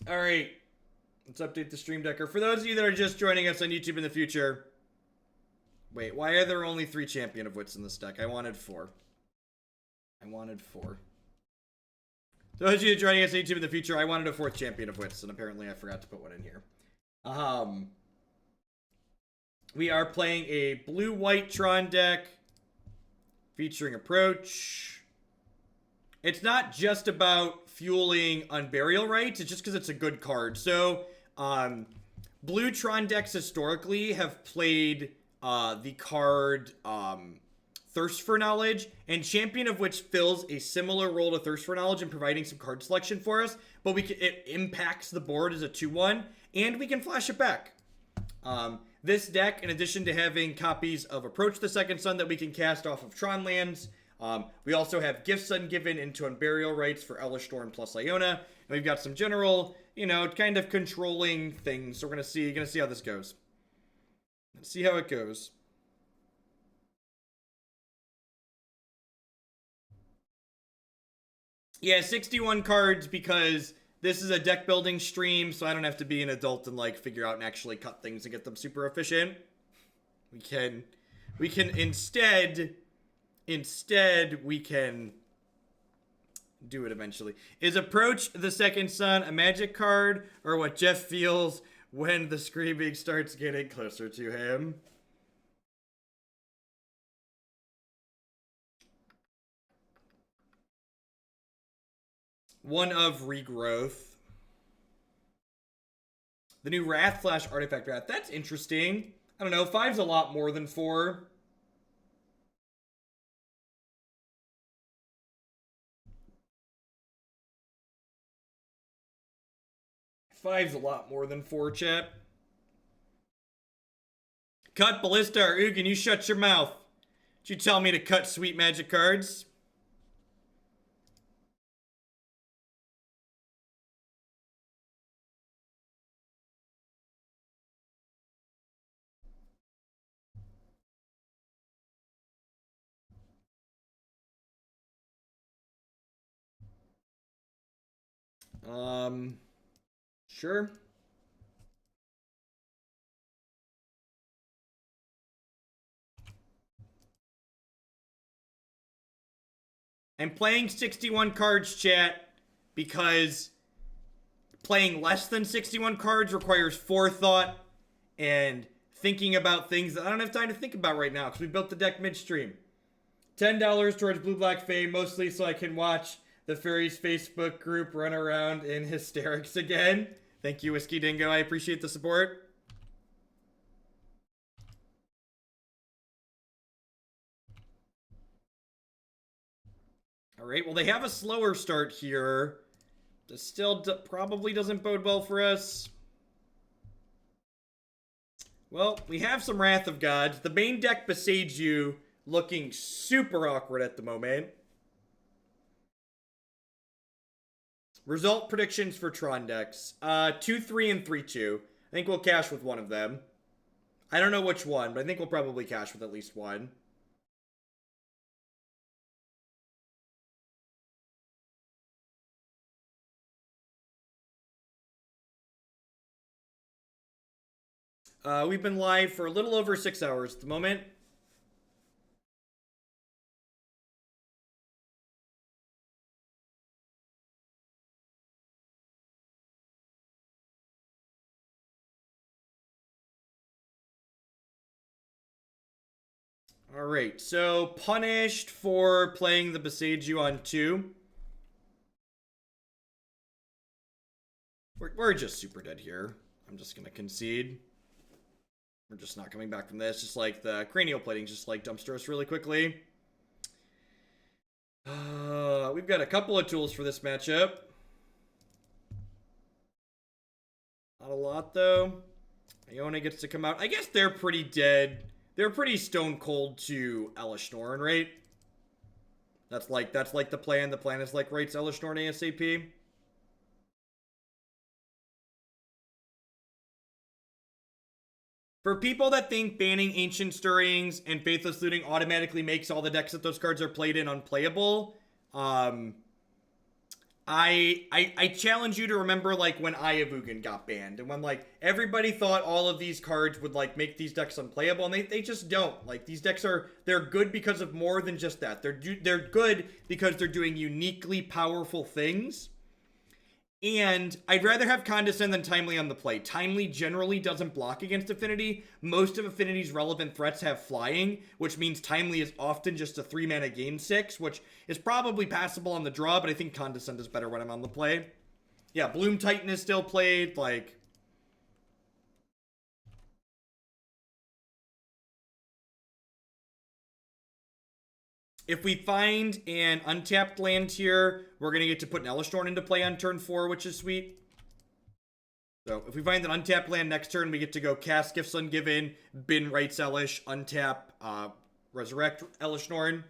All right. Let's update the stream decker. For those of you that are just joining us on YouTube in the future. Wait, why are there only 3 Champion of Wits in this deck? I wanted 4. Those of you joining us on YouTube in the future, I wanted a 4th Champion of Wits, and apparently I forgot to put one in here. We are playing a blue-white Tron deck featuring Approach. It's not just about fueling Unburial Rites, it's just because it's a good card. So, blue Tron decks historically have played the card Thirst for Knowledge, and Champion of Wits fills a similar role to Thirst for Knowledge in providing some card selection for us, but it impacts the board as a 2-1, and we can flash it back. This deck, in addition to having copies of Approach the Second Sun that we can cast off of Tron lands, we also have Gifts Ungiven into Unburial Rites for Elesh, Norn plus Iona, and we've got some general, kind of controlling things. So we're gonna see how this goes. Let's see how it goes. Yeah, 61 cards because this is a deck building stream, so I don't have to be an adult and figure out and actually cut things and get them super efficient. We can instead we can do it eventually. Is Approach the Second Sun a magic card, or what Jeff feels when the screaming starts getting closer to him? One of Regrowth. The new Wrath Flash Artifact Wrath. That's interesting. I don't know. 5's a lot more than 4. Five's a lot more than 4, chat. Cut Ballista or Ugin, you shut your mouth. Did you tell me to cut sweet magic cards? Sure. I'm playing 61 cards, chat, because playing less than 61 cards requires forethought and thinking about things that I don't have time to think about right now because we built the deck midstream. $10 towards Blue Black Fae, mostly so I can watch the Fairies Facebook group run around in hysterics again. Thank you, Whiskey Dingo. I appreciate the support. All right, well, they have a slower start here. This still probably doesn't bode well for us. Well, we have some Wrath of Gods. The main deck Boseiju looking super awkward at the moment. Result predictions for Tron decks. 2-3 and 3-2. I think we'll cash with one of them. I don't know which one, but I think we'll probably cash with at least one. We've been live for a little over 6 hours at the moment. All right, so punished for playing the Boseiju on 2. We're just super dead here. I'm just going to concede. We're just not coming back from this. Just like the cranial plating, just dumpster us really quickly. We've got a couple of tools for this matchup. Not a lot, though. Iona gets to come out. I guess they're pretty dead. They're pretty stone cold to Elesh Norn, right? That's like the plan. The plan is rights Elesh Norn ASAP. For people that think banning Ancient Stirrings and Faithless Looting automatically makes all the decks that those cards are played in unplayable, I challenge you to remember like when Eye of Ugin got banned and when like everybody thought all of these cards would like make these decks unplayable and they just don't. Like these decks they're good because of more than just that. They're good because they're doing uniquely powerful things. And I'd rather have Condescend than Timely on the play. Timely generally doesn't block against Affinity. Most of Affinity's relevant threats have flying, which means Timely is often just a 3-mana gain 6, which is probably passable on the draw, but I think Condescend is better when I'm on the play. Yeah, Bloom Titan is still played, like... If we find an untapped land here, we're going to get to put an Elesh Norn into play on turn 4, which is sweet. So if we find an untapped land next turn, we get to go cast Gifts Ungiven, bin Rites Elesh, untap, resurrect Elesh Norn.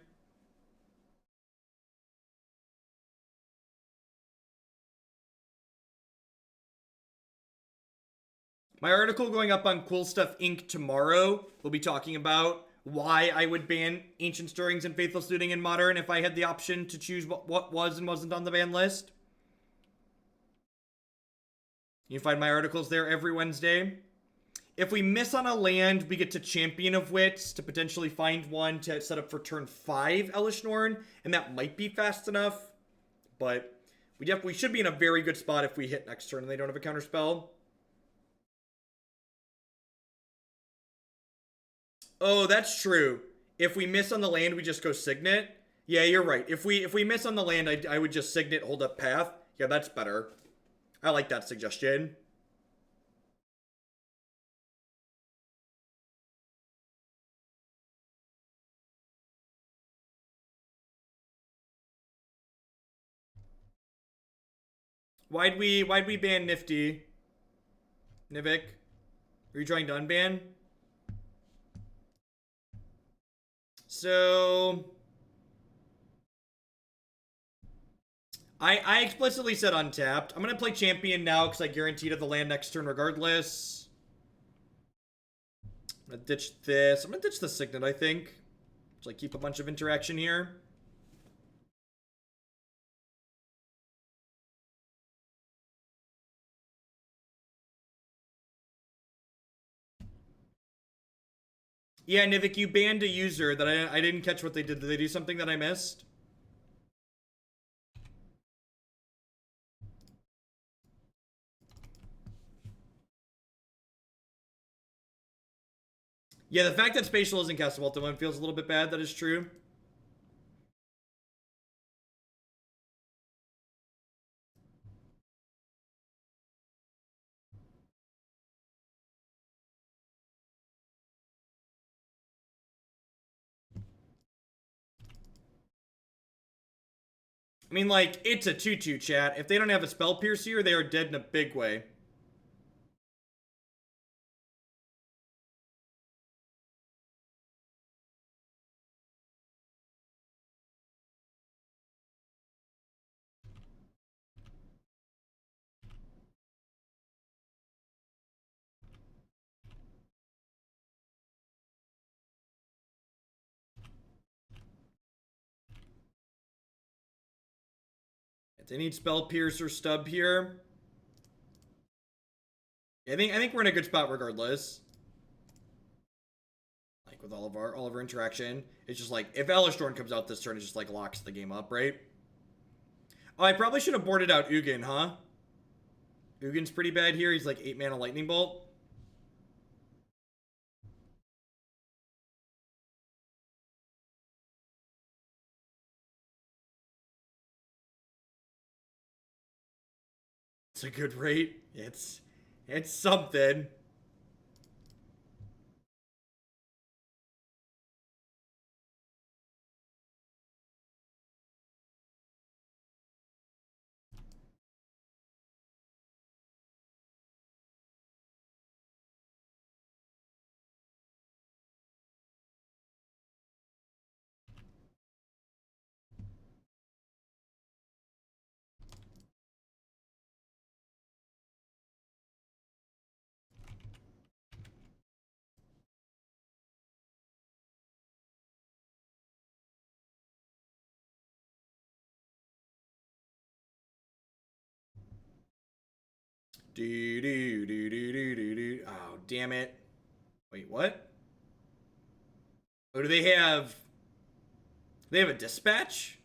My article going up on Cool Stuff Inc. tomorrow will be talking about why I would ban Ancient Stirrings and Faithless Looting in Modern if I had the option to choose what was and wasn't on the ban list. You can find my articles there every Wednesday. If we miss on a land, we get to Champion of Wits to potentially find one to set up for turn 5 Elesh Norn, and that might be fast enough. But we should be in a very good spot if we hit next turn and they don't have a counterspell. Oh, that's true. If we miss on the land, we just go Signet. Yeah, you're right. If we miss on the land, I would just Signet, hold up path. Yeah, that's better. I like that suggestion. Why'd we ban Nifty? Nivik? Are you trying to unban? So I explicitly said untapped. I'm gonna play Champion now because I guaranteed the land next turn regardless. I'm gonna ditch this. I'm gonna ditch the Signet, I think. Just like keep a bunch of interaction here. Yeah, Nivik, you banned a user that I didn't catch what they did. Did they do something that I missed? Yeah, the fact that Spatial isn't castable at the moment feels a little bit bad. That is true. I mean, like, it's a 2-2 chat. If they don't have a Spell Piercer, they are dead in a big way. If they need Spell Piercer stub here. I think we're in a good spot regardless. Like with all of our interaction. It's just like if Elesh Norn comes out this turn, it just like locks the game up, right? Oh, I probably should have boarded out Ugin, huh? Ugin's pretty bad here. He's like 8 mana Lightning Bolt. It's a good rate. It's something. Oh, damn it. Wait, what? Oh, do they have... They have a dispatch?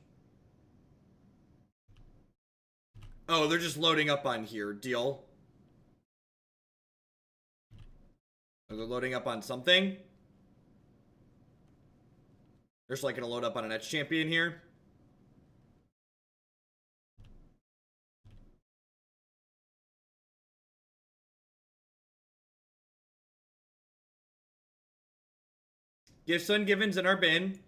Oh, they're just loading up on here. Deal. Are they loading up on something? They're just like gonna load up on an Edge champion here. Gifts Ungiven's in our bin.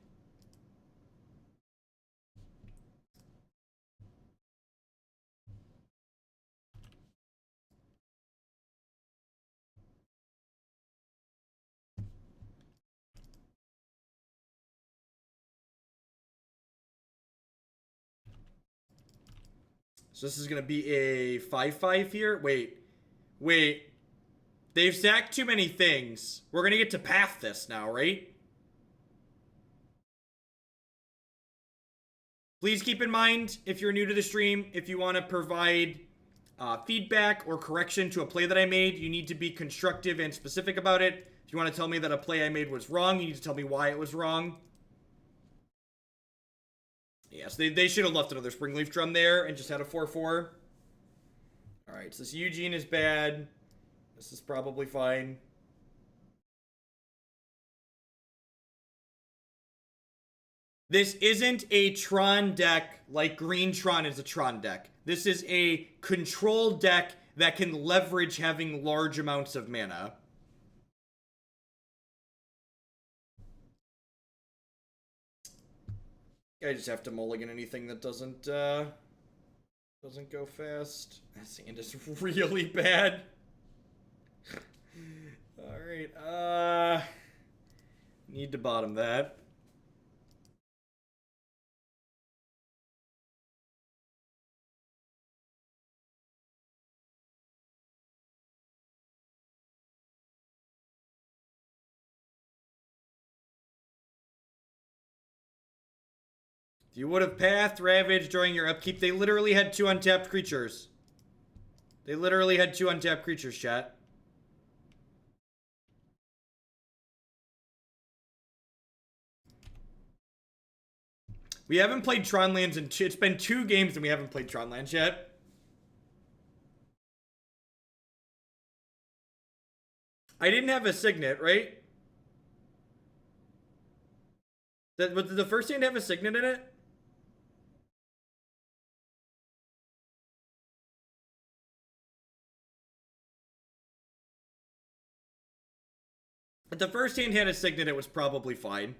So this is gonna be a 5-5 here. Wait. They've sacked too many things. We're gonna get to path this now, right? Please keep in mind, if you're new to the stream, if you want to provide feedback or correction to a play that I made, you need to be constructive and specific about it. If you want to tell me that a play I made was wrong, you need to tell me why it was wrong. Yes, they should have left another Springleaf Drum there and just had a 4-4. Alright, so this Ugin is bad. This is probably fine. This isn't a Tron deck like Green Tron is a Tron deck. This is a control deck that can leverage having large amounts of mana. I just have to mulligan anything that doesn't go fast. That sand is really bad. Alright, need to bottom that. If you would have pathed Ravage during your upkeep, they literally had 2 untapped creatures. They literally had 2 untapped creatures, chat. We haven't played Tron lands in it's been 2 games and we haven't played Tron lands yet. I didn't have a Signet, right? Did the first hand have a Signet in it? If the first hand had a Signet, it was probably fine.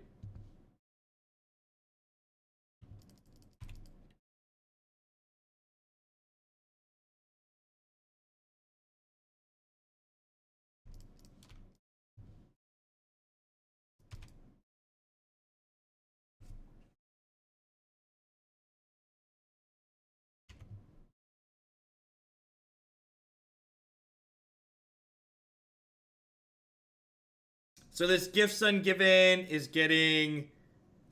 So this Gifts Ungiven is getting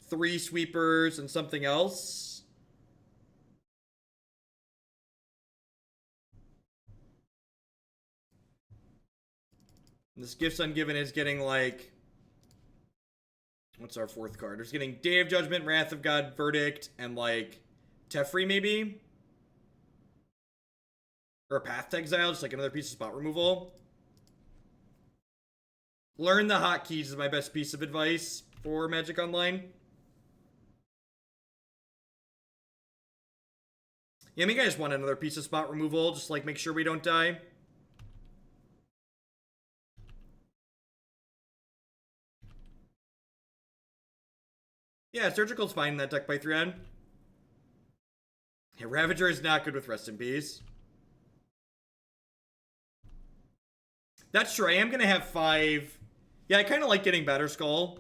3 sweepers and something else. This Gifts Ungiven is getting like... What's our 4th card? It's getting Day of Judgment, Wrath of God, Verdict, and like Teferi maybe? Or a Path to Exile, just like another piece of spot removal. Learn the hotkeys is my best piece of advice for Magic Online. Yeah, I mean, I just want another piece of spot removal, just like make sure we don't die. Yeah, Surgical's fine in that deck by 3-on. Yeah, Ravager is not good with Rest in Peace. That's true, I am gonna have 5... Yeah, I kind of like getting Batterskull.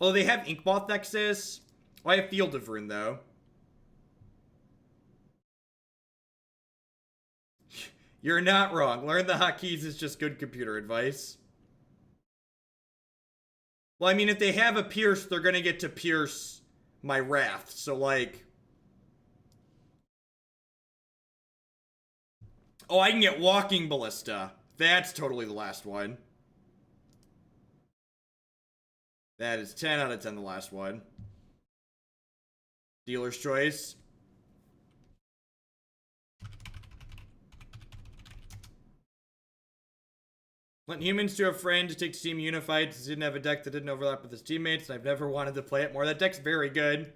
Oh, they have Inkmoth Nexus. Oh, I have Field of Ruin, though. You're not wrong. Learn the hotkeys is just good computer advice. Well, I mean, if they have a Pierce, they're gonna get to pierce my Wrath. So, like... Oh, I can get Walking Ballista. That's totally the last one. That is 10 out of 10 the last one. Dealer's choice. Lent humans to a friend to take Team Unified. He didn't have a deck that didn't overlap with his teammates, and I've never wanted to play it more. That deck's very good.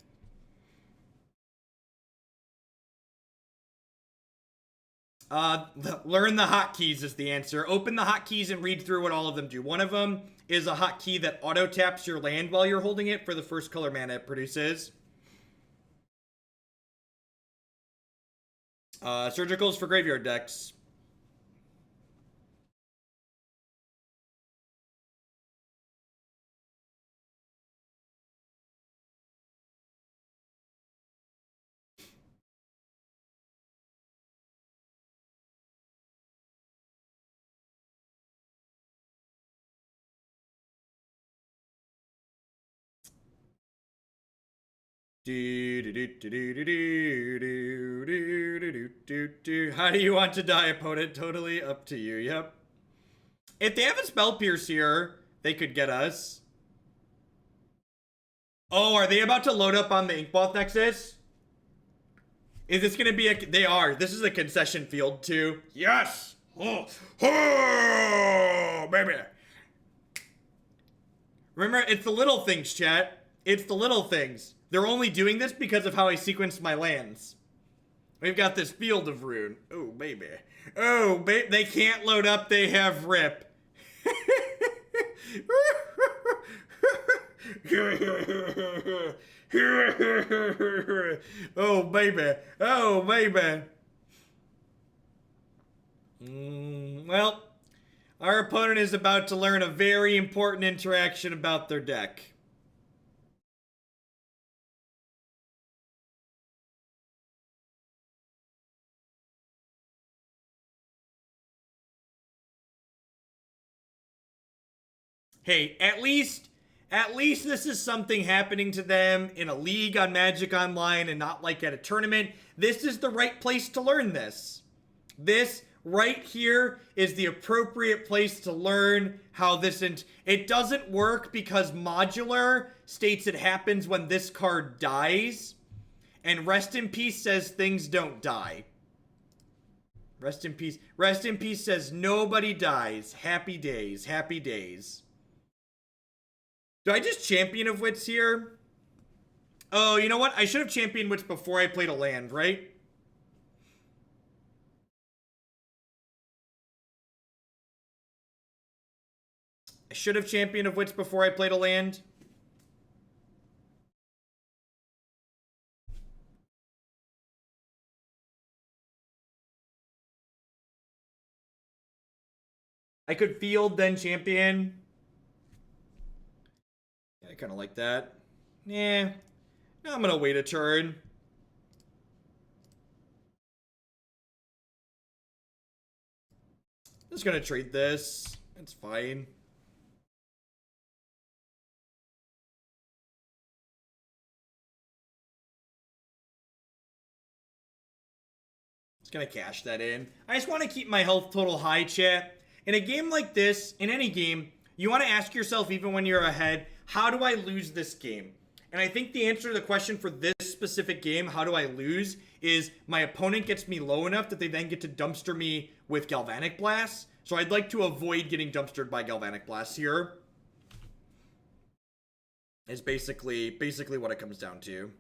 Learn the hotkeys is the answer. Open the hotkeys and read through what all of them do. One of them is a hotkey that auto taps your land while you're holding it for the first color mana it produces. Surgicals for graveyard decks. How do you want to die, opponent? Totally up to you. Yep. If they have a Spell Pierce here, they could get us. Oh, are they about to load up on the Inkmoth Nexus? Is this going to be a... They are. This is a concession field, too. Yes! Oh, oh baby! Remember, it's the little things, chat. It's the little things. They're only doing this because of how I sequenced my lands. We've got this Field of Ruin. Oh, baby. Oh, baby. They can't load up. They have Rip. Oh, baby. Oh, baby. Well, our opponent is about to learn a very important interaction about their deck. Hey, at least this is something happening to them in a league on Magic Online and not like at a tournament. This is the right place to learn this. This right here is the appropriate place to learn how this... It doesn't work because Modular states it happens when this card dies. And Rest in Peace says things don't die. Rest in Peace. Rest in Peace says nobody dies. Happy days. Happy days. Do I just Champion of Wits here? Oh, you know what? I should have Champion Wits before I played a land, right? I should have Champion of Wits before I played a land. I could field, then Champion. I kind of like that. Yeah. Now I'm going to wait a turn. Just going to trade this. It's fine. Just going to cash that in. I just want to keep my health total high, chat. In a game like this, in any game, you want to ask yourself, even when you're ahead, how do I lose this game? And I think the answer to the question for this specific game, how do I lose, is my opponent gets me low enough that they then get to dumpster me with Galvanic Blasts. So I'd like to avoid getting dumpstered by Galvanic Blasts here. Is basically what it comes down to.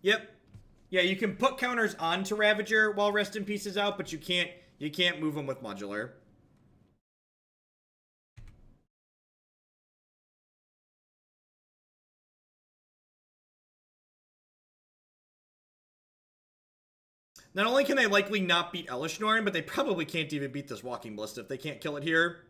Yep. Yeah, you can put counters onto Ravager while Rest in Peace is out, but you can't move them with Modular. Not only can they likely not beat Elesh Norn, but they probably can't even beat this Walking Ballista if they can't kill it here.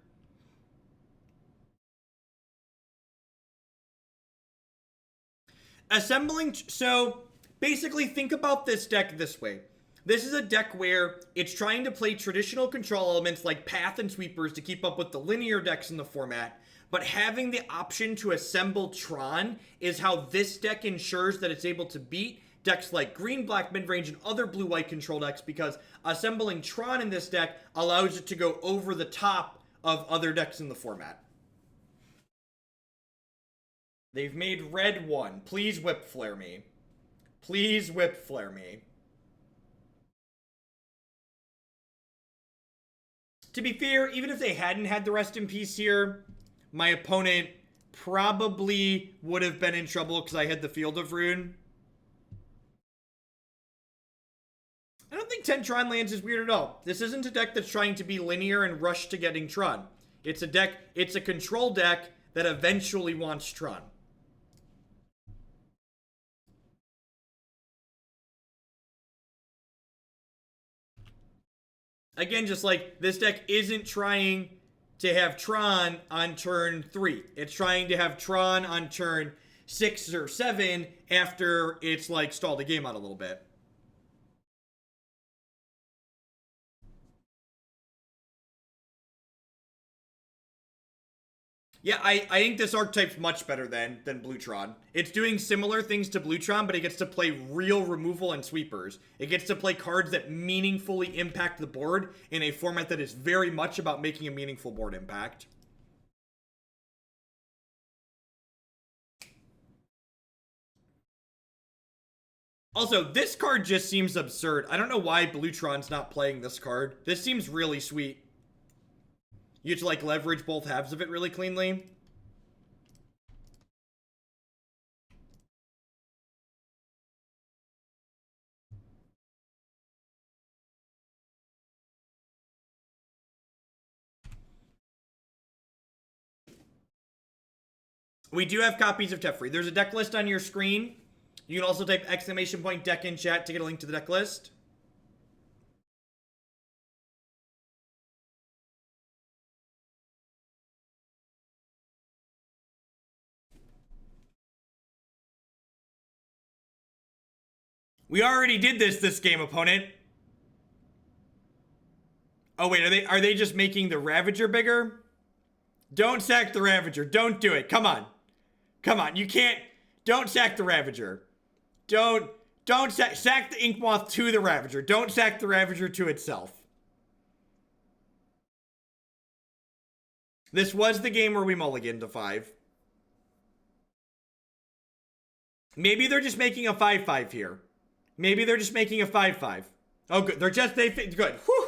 Assembling... So, basically, think about this deck this way. This is a deck where it's trying to play traditional control elements like Path and Sweepers to keep up with the linear decks in the format, but having the option to assemble Tron is how this deck ensures that it's able to beat decks like green, black, mid-range, and other blue-white control decks, because assembling Tron in this deck allows it to go over the top of other decks in the format. They've made red 1. Please whip flare me. Please whip flare me. To be fair, even if they hadn't had the Rest in Peace here, my opponent probably would have been in trouble because I had the Field of Ruin. I don't think 10 Tron lands is weird at all. This isn't a deck that's trying to be linear and rush to getting Tron. It's a control deck that eventually wants Tron. Again, just like this deck isn't trying to have Tron on turn 3. It's trying to have Tron on turn 6 or 7 after it's like stalled the game out a little bit. Yeah, I think this archetype's much better than Blue Tron. It's doing similar things to Blue Tron, but it gets to play real removal and sweepers. It gets to play cards that meaningfully impact the board in a format that is very much about making a meaningful board impact. Also, this card just seems absurd. I don't know why Blue Tron's not playing this card. This seems really sweet. You get to, like, leverage both halves of it really cleanly. We do have copies of Teferi. There's a deck list on your screen. You can also type !deck in chat to get a link to the deck list. We already did this game, opponent. Oh wait, are they just making the Ravager bigger? Don't sack the Ravager. Don't do it. Come on. Come on. You can't. Don't sack the Ravager. Don't sack the Inkmoth to the Ravager. Don't sack the Ravager to itself. This was the game where we mulliganed to 5. Maybe they're just making a 5-5 here. Maybe they're just making a 5-5. Oh, good. Good. Whew.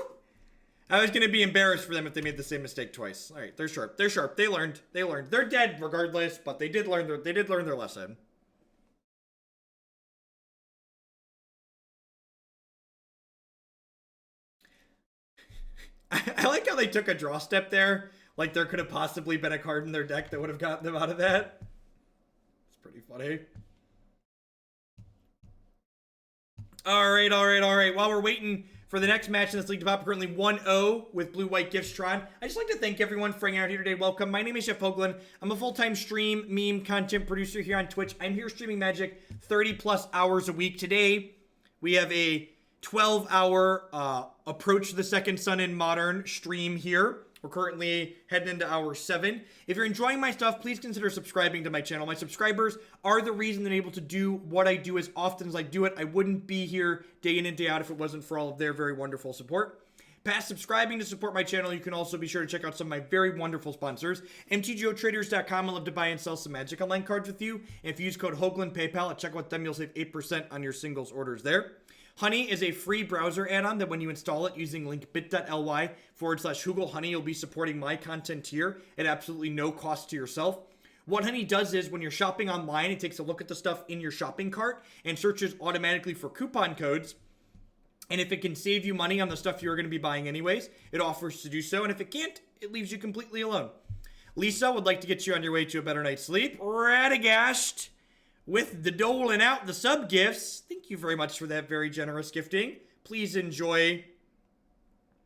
I was going to be embarrassed for them if they made the same mistake twice. All right, they're sharp. They're sharp. They learned. They're dead regardless, but they did learn their lesson. I like how they took a draw step there. Like there could have possibly been a card in their deck that would have gotten them out of that. It's pretty funny. All right. While we're waiting for the next match in this league to pop, currently 1-0 with blue-white Gifts Tron. I'd just like to thank everyone for hanging out here today. Welcome. My name is Chef Hoagland. I'm a full-time stream, meme, content producer here on Twitch. I'm here streaming Magic 30-plus hours a week. Today, we have a 12-hour Approach the Second Sun in Modern stream here. We're currently heading into hour 7. If you're enjoying my stuff, please consider subscribing to my channel. My subscribers are the reason that I'm able to do what I do as often as I do it. I wouldn't be here day in and day out if it wasn't for all of their very wonderful support. Past subscribing to support my channel, you can also be sure to check out some of my very wonderful sponsors. MTGOtraders.com. I love to buy and sell some Magic Online cards with you. And if you use code Hoagland PayPal at checkout with them, you'll save 8% on your singles orders there. Honey is a free browser add-on that when you install it using link bit.ly/HoogleHoney, you'll be supporting my content here at absolutely no cost to yourself. What Honey does is when you're shopping online, it takes a look at the stuff in your shopping cart and searches automatically for coupon codes. And if it can save you money on the stuff you're going to be buying anyways, it offers to do so. And if it can't, it leaves you completely alone. Lisa would like to get you on your way to a better night's sleep. Radagast with the doling out the sub gifts. Thank you very much for that very generous gifting. Please enjoy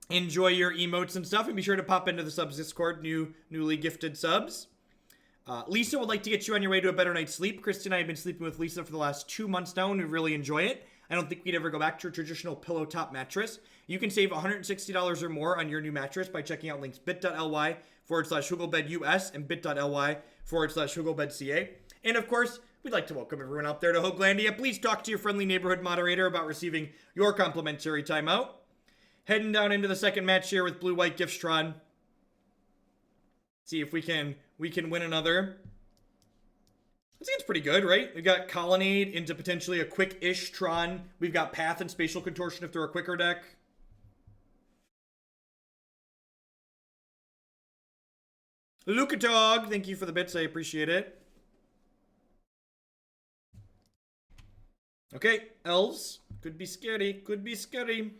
your emotes and stuff, and be sure to pop into the subs Discord, newly gifted subs. Lisa would like to get you on your way to a better night's sleep. Christy and I have been sleeping with Lisa for the last 2 months now, and we really enjoy it. I don't think we'd ever go back to a traditional pillow top mattress. You can save $160 or more on your new mattress by checking out links bit.ly/HugelBedUS and bit.ly/HugelBedCA. And of course, we'd like to welcome everyone out there to Hoaglandia. Please talk to your friendly neighborhood moderator about receiving your complimentary timeout. Heading down into the second match here with blue-white Gifts Tron. See if we can win another. I think it's pretty good, right? We've got Colonnade into potentially a quick-ish Tron. We've got Path and Spatial Contortion if they're a quicker deck. Lukatog, thank you for the bits. I appreciate it. Okay, Elves. Could be scary. Could be scary.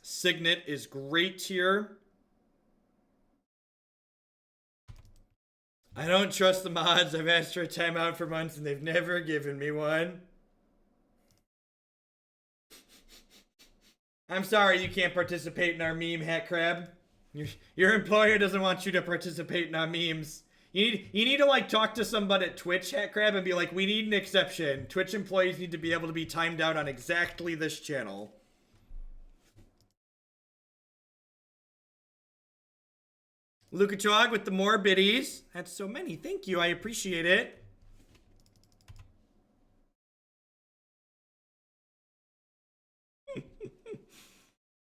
Signet is great here. I don't trust the mods. I've asked for a timeout for months and they've never given me one. I'm sorry you can't participate in our meme, Hat Crab. Your employer doesn't want you to participate in our memes. You need to like talk to somebody at Twitch, Hat Crab, and be like, we need an exception. Twitch employees need to be able to be timed out on exactly this channel. Lukachog with the more biddies. That's so many. Thank you. I appreciate it.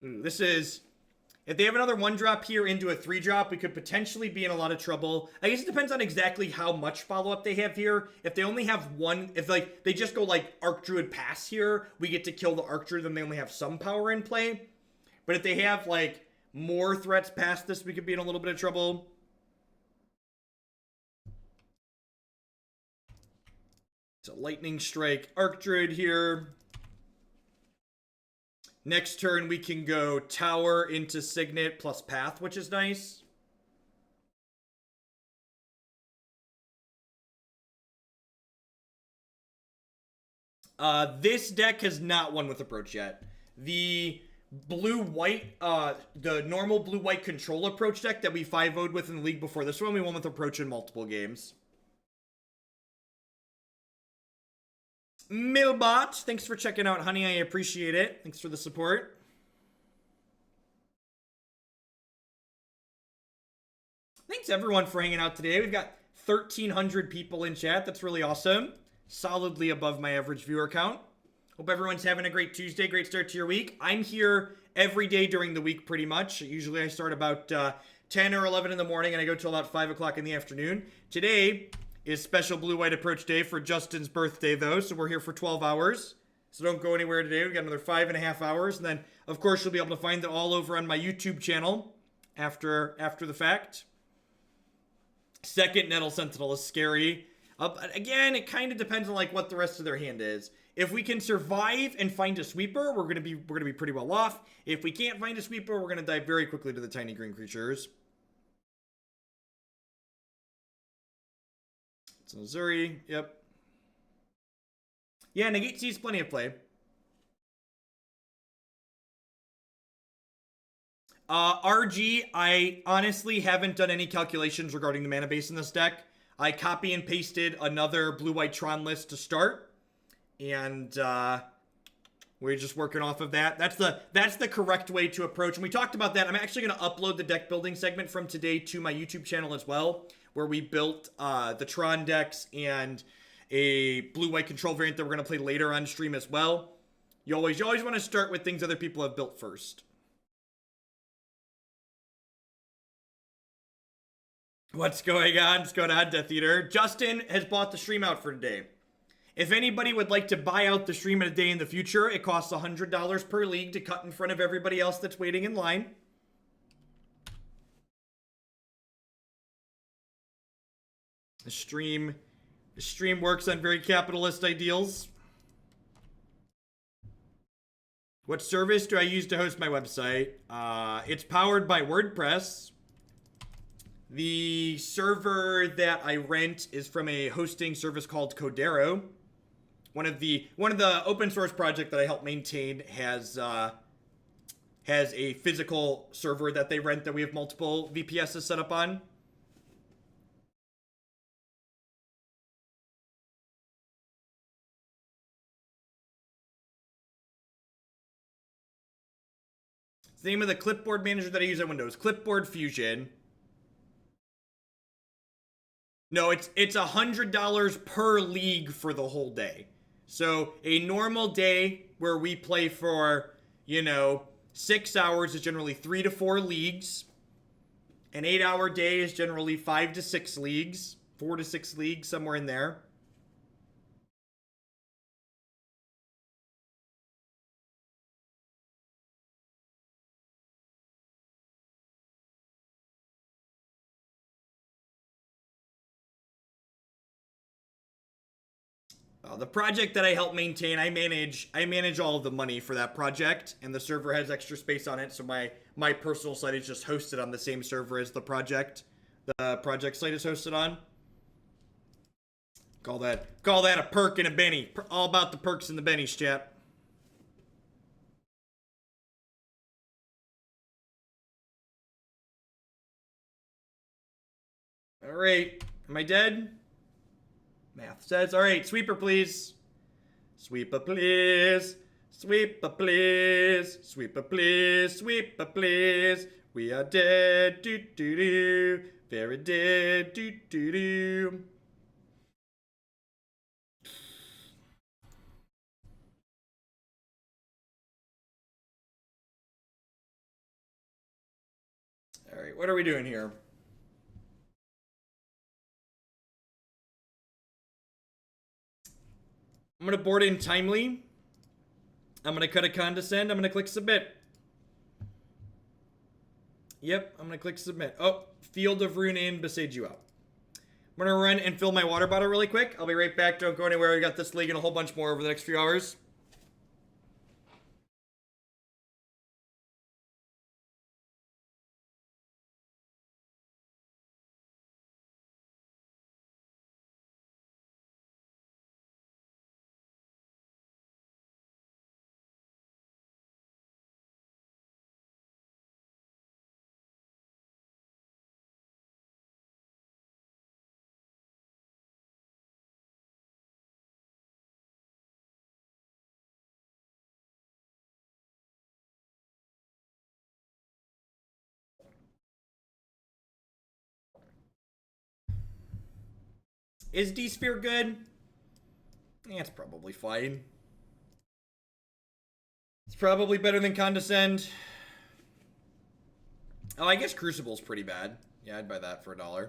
This is... If they have another 1-drop here into a 3-drop, we could potentially be in a lot of trouble. I guess it depends on exactly how much follow-up they have here. If they only have one... If like they just go like Archdruid Pass here, we get to kill the Archdruid, then they only have some power in play. But if they have like... more threats past this, we could be in a little bit of trouble. It's a Lightning Strike Archdruid here. Next turn, we can go Tower into Signet plus Path, which is nice. This deck has not won with Approach yet. The blue-white, the normal blue-white control approach deck that we 5-0'd with in the league before this one, we won with Approach in multiple games. Milbot, thanks for checking out, honey. I appreciate it. Thanks for the support. Thanks, everyone, for hanging out today. We've got 1,300 people in chat. That's really awesome. Solidly above my average viewer count. Hope everyone's having a great Tuesday. Great start to your week. I'm here every day during the week, pretty much. Usually I start about 10 or 11 in the morning, and I go till about 5 o'clock in the afternoon. Today is special blue-white approach day for Justin's birthday, though, so we're here for 12 hours. So don't go anywhere today. We've got another 5.5 hours, and then, of course, you'll be able to find it all over on my YouTube channel after the fact. Second Nettle Sentinel is scary. Again, it kind of depends on like what the rest of their hand is. If we can survive and find a sweeper, we're gonna be pretty well off. If we can't find a sweeper, we're gonna dive very quickly to the tiny green creatures. It's an Azuri, yep. Yeah, Negate sees plenty of play. RG, I honestly haven't done any calculations regarding the mana base in this deck. I copy and pasted another blue-white Tron list to start. And we're just working off of that. That's the correct way to approach. And we talked about that. I'm actually going to upload the deck building segment from today to my YouTube channel as well, where we built the Tron decks and a blue-white control variant that we're going to play later on stream as well. You always want to start with things other people have built first. What's going on? What's going on, Death Eater? Justin has bought the stream out for today. If anybody would like to buy out the stream in a day in the future, it costs $100 per league to cut in front of everybody else that's waiting in line. The stream works on very capitalist ideals. What service do I use to host my website? It's powered by WordPress. The server that I rent is from a hosting service called Codero. One of the open source project that I help maintain has a physical server that they rent that we have multiple VPSs set up on. the name of the clipboard manager that I use on Windows. Clipboard Fusion. No, it's $100 per league for the whole day. So a normal day where we play for, 6 hours is generally 3 to 4 leagues. An 8-hour day is generally 5 to 6 leagues. 4 to 6 leagues, somewhere in there. The project that I help maintain, I manage all of the money for that project, and the server has extra space on it, so my personal site is just hosted on the same server as the project site is hosted on. Call that a perk and a Benny. All about the perks and the bennies, chat. All right, am I dead? Math says, all right, sweeper, please. Sweeper, please. Sweeper, please. Sweeper, please. Sweeper, please. We are dead. Do, do, do. Very dead. Do, do, do. All right, what are we doing here? I'm going to board in Timely. I'm going to cut a Condescend. I'm going to click Submit. Yep, I'm going to click Submit. Oh, Field of Rune in, Boseiju out. I'm going to run and fill my water bottle really quick. I'll be right back. Don't go anywhere. We got this league and a whole bunch more over the next few hours. Is D-Sphere good? Yeah, it's probably fine. It's probably better than Condescend. Oh, I guess Crucible's pretty bad. Yeah, I'd buy that for $1.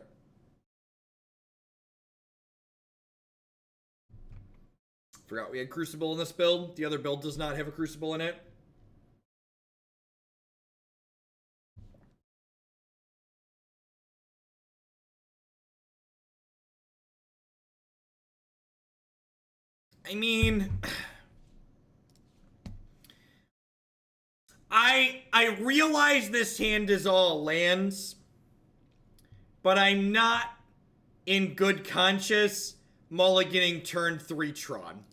Forgot we had Crucible in this build. The other build does not have a Crucible in it. I mean, I realize this hand is all lands, but I'm not in good conscience mulliganing turn 3 Tron.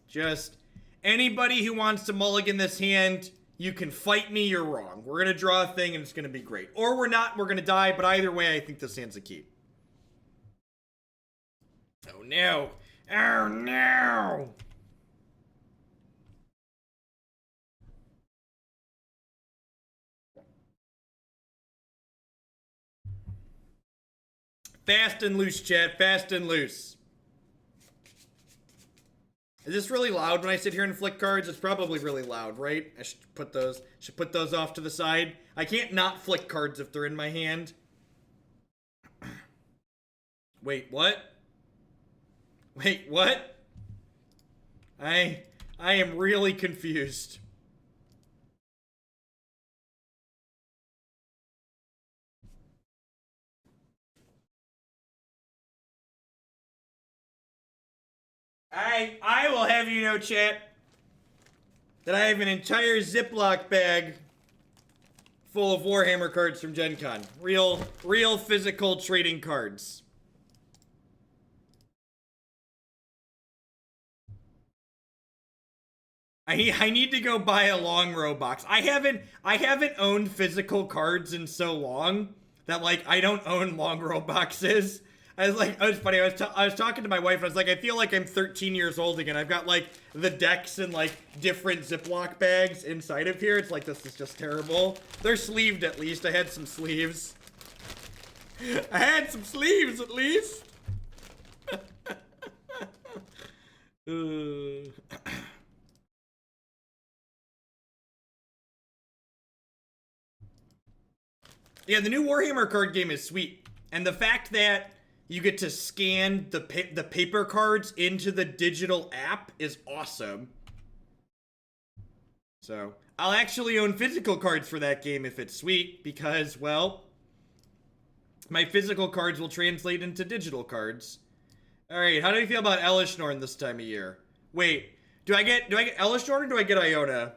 Just anybody who wants to mulligan this hand, you can fight me, you're wrong. We're going to draw a thing and it's going to be great. Or we're not, we're going to die, but either way, I think this hand's a keep. Oh no. Oh no! Fast and loose, chat. Fast and loose. Is this really loud when I sit here and flick cards? It's probably really loud, right? I should put those off to the side. I can't not flick cards if they're in my hand. Wait, what? Wait, what? I am really confused. I will have you know, chat, that I have an entire Ziploc bag full of Warhammer cards from Gen Con. Real physical trading cards. I need to go buy a long row box. I haven't owned physical cards in so long that, like, I don't own long row boxes. I was like, it was funny. I was talking to my wife, and I was like, I feel like I'm 13 years old again. I've got like the decks and like different Ziploc bags inside of here. It's like, this is just terrible. They're sleeved at least. I had some sleeves. I had some sleeves at least. Yeah, the new Warhammer card game is sweet. And the fact that you get to scan the paper cards into the digital app is awesome. So, I'll actually own physical cards for that game if it's sweet, because, well, my physical cards will translate into digital cards. Alright, how do you feel about Elesh Norn this time of year? Wait, do I get Elesh Norn or do I get Iona?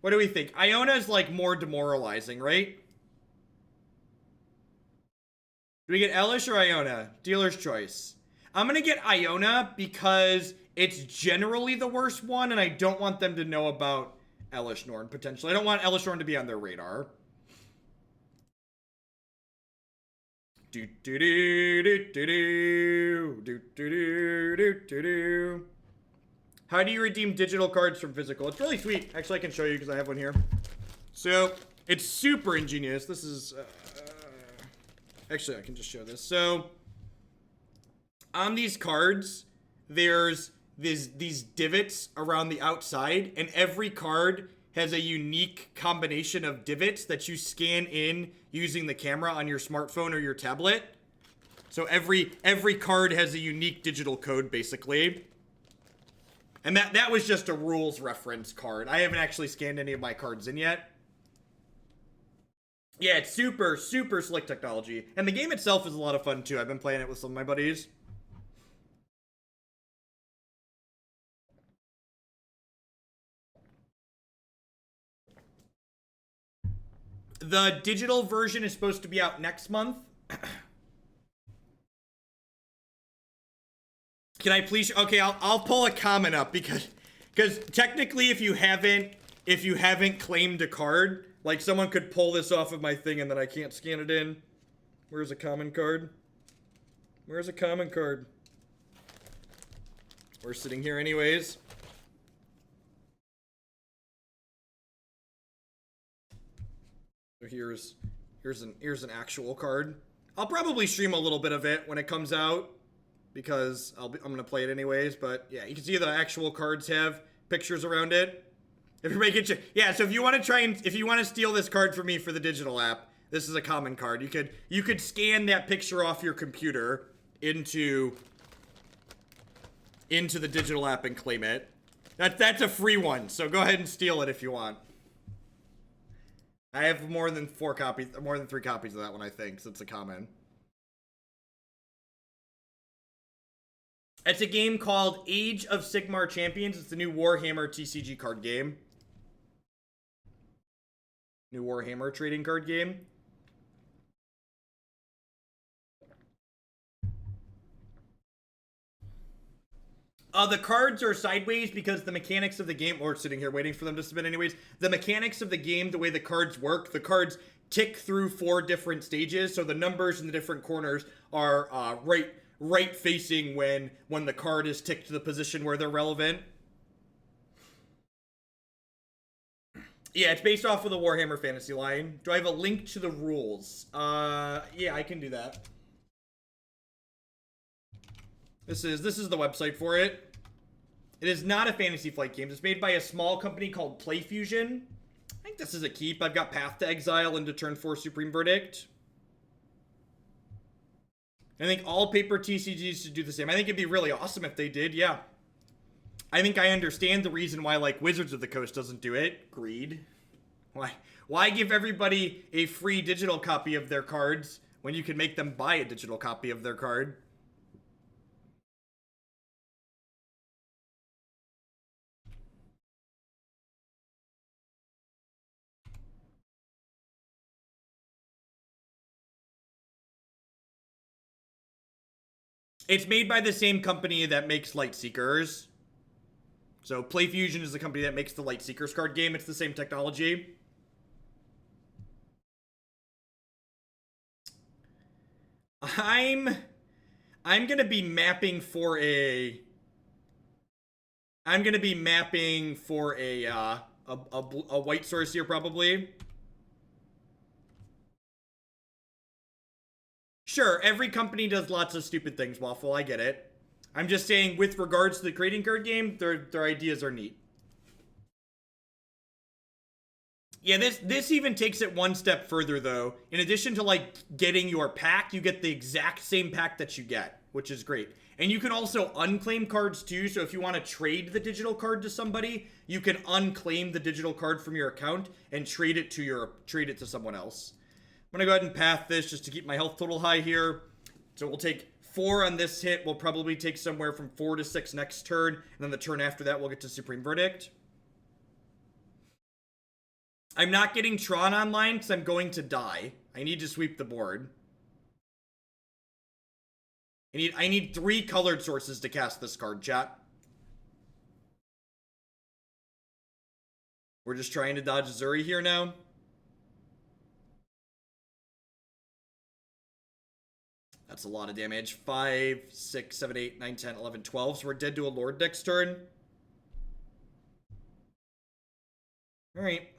What do we think? Iona is like more demoralizing, right? Do we get Elesh or Iona? Dealer's choice. I'm gonna get Iona because it's generally the worst one, and I don't want them to know about Elesh Norn, potentially. I don't want Elesh Norn to be on their radar. Do do do do do do do do do do do. How do you redeem digital cards from physical? It's really sweet. Actually, I can show you because I have one here. So, it's super ingenious. This is... actually, I can just show this. So, on these cards, there's these divots around the outside, and every card has a unique combination of divots that you scan in using the camera on your smartphone or your tablet. So every card has a unique digital code, basically. And that was just a rules reference card. I haven't actually scanned any of my cards in yet. Yeah, it's super, super slick technology. And the game itself is a lot of fun, too. I've been playing it with some of my buddies. The digital version is supposed to be out next month. Can I please? Okay, I'll pull a comment up because technically, if you haven't claimed a card, like someone could pull this off of my thing and then I can't scan it in. Where's a common card? Where's a common card? We're sitting here anyways. So here's an actual card. I'll probably stream a little bit of it when it comes out because I'm gonna play it anyways. But yeah, you can see the actual cards have pictures around it. If you're making yeah, so if you want to steal this card from me for the digital app, this is a common card. You could scan that picture off your computer into the digital app and claim it. That's a free one, so go ahead and steal it if you want. I have more than 3 copies of that one, I think, so it's a common. It's a game called Age of Sigmar Champions. It's the new Warhammer TCG card game. New Warhammer trading card game. The cards are sideways because the mechanics of the game, or sitting here waiting for them to submit anyways, the mechanics of the game, the way the cards work, the cards tick through 4 different stages, so the numbers in the different corners are right facing when the card is ticked to the position where they're relevant. Yeah, it's based off of the Warhammer Fantasy line. Do I have a link to the rules? Yeah, I can do that. This is the website for it. It is not a Fantasy Flight game. It's made by a small company called PlayFusion. I think this is a keep. I've got Path to Exile into Turn 4 Supreme Verdict. I think all paper TCGs should do the same. I think it'd be really awesome if they did, yeah. I think I understand the reason why, like, Wizards of the Coast doesn't do it. Greed. Why give everybody a free digital copy of their cards when you can make them buy a digital copy of their card? It's made by the same company that makes Light Seekers. So PlayFusion is the company that makes the Light Seekers card game. It's the same technology. I'm gonna be mapping for a. I'm gonna be mapping for a white source here probably. Sure, every company does lots of stupid things, Waffle. I get it. I'm just saying, with regards to the trading card game, their ideas are neat. Yeah, this even takes it one step further, though. In addition to, like, getting your pack, you get the exact same pack that you get, which is great. And you can also unclaim cards, too, so if you want to trade the digital card to somebody, you can unclaim the digital card from your account and trade it to someone else. I'm gonna go ahead and path this just to keep my health total high here. So we'll take 4 on this hit. We'll probably take somewhere from 4 to 6 next turn. And then the turn after that, we'll get to Supreme Verdict. I'm not getting Tron online because I'm going to die. I need to sweep the board. I need 3 colored sources to cast this card, chat. We're just trying to dodge Zuri here now. That's a lot of damage. 5, 6, 7, 8, 9, 10, 11, 12. So we're dead to a Lord next turn. Alright.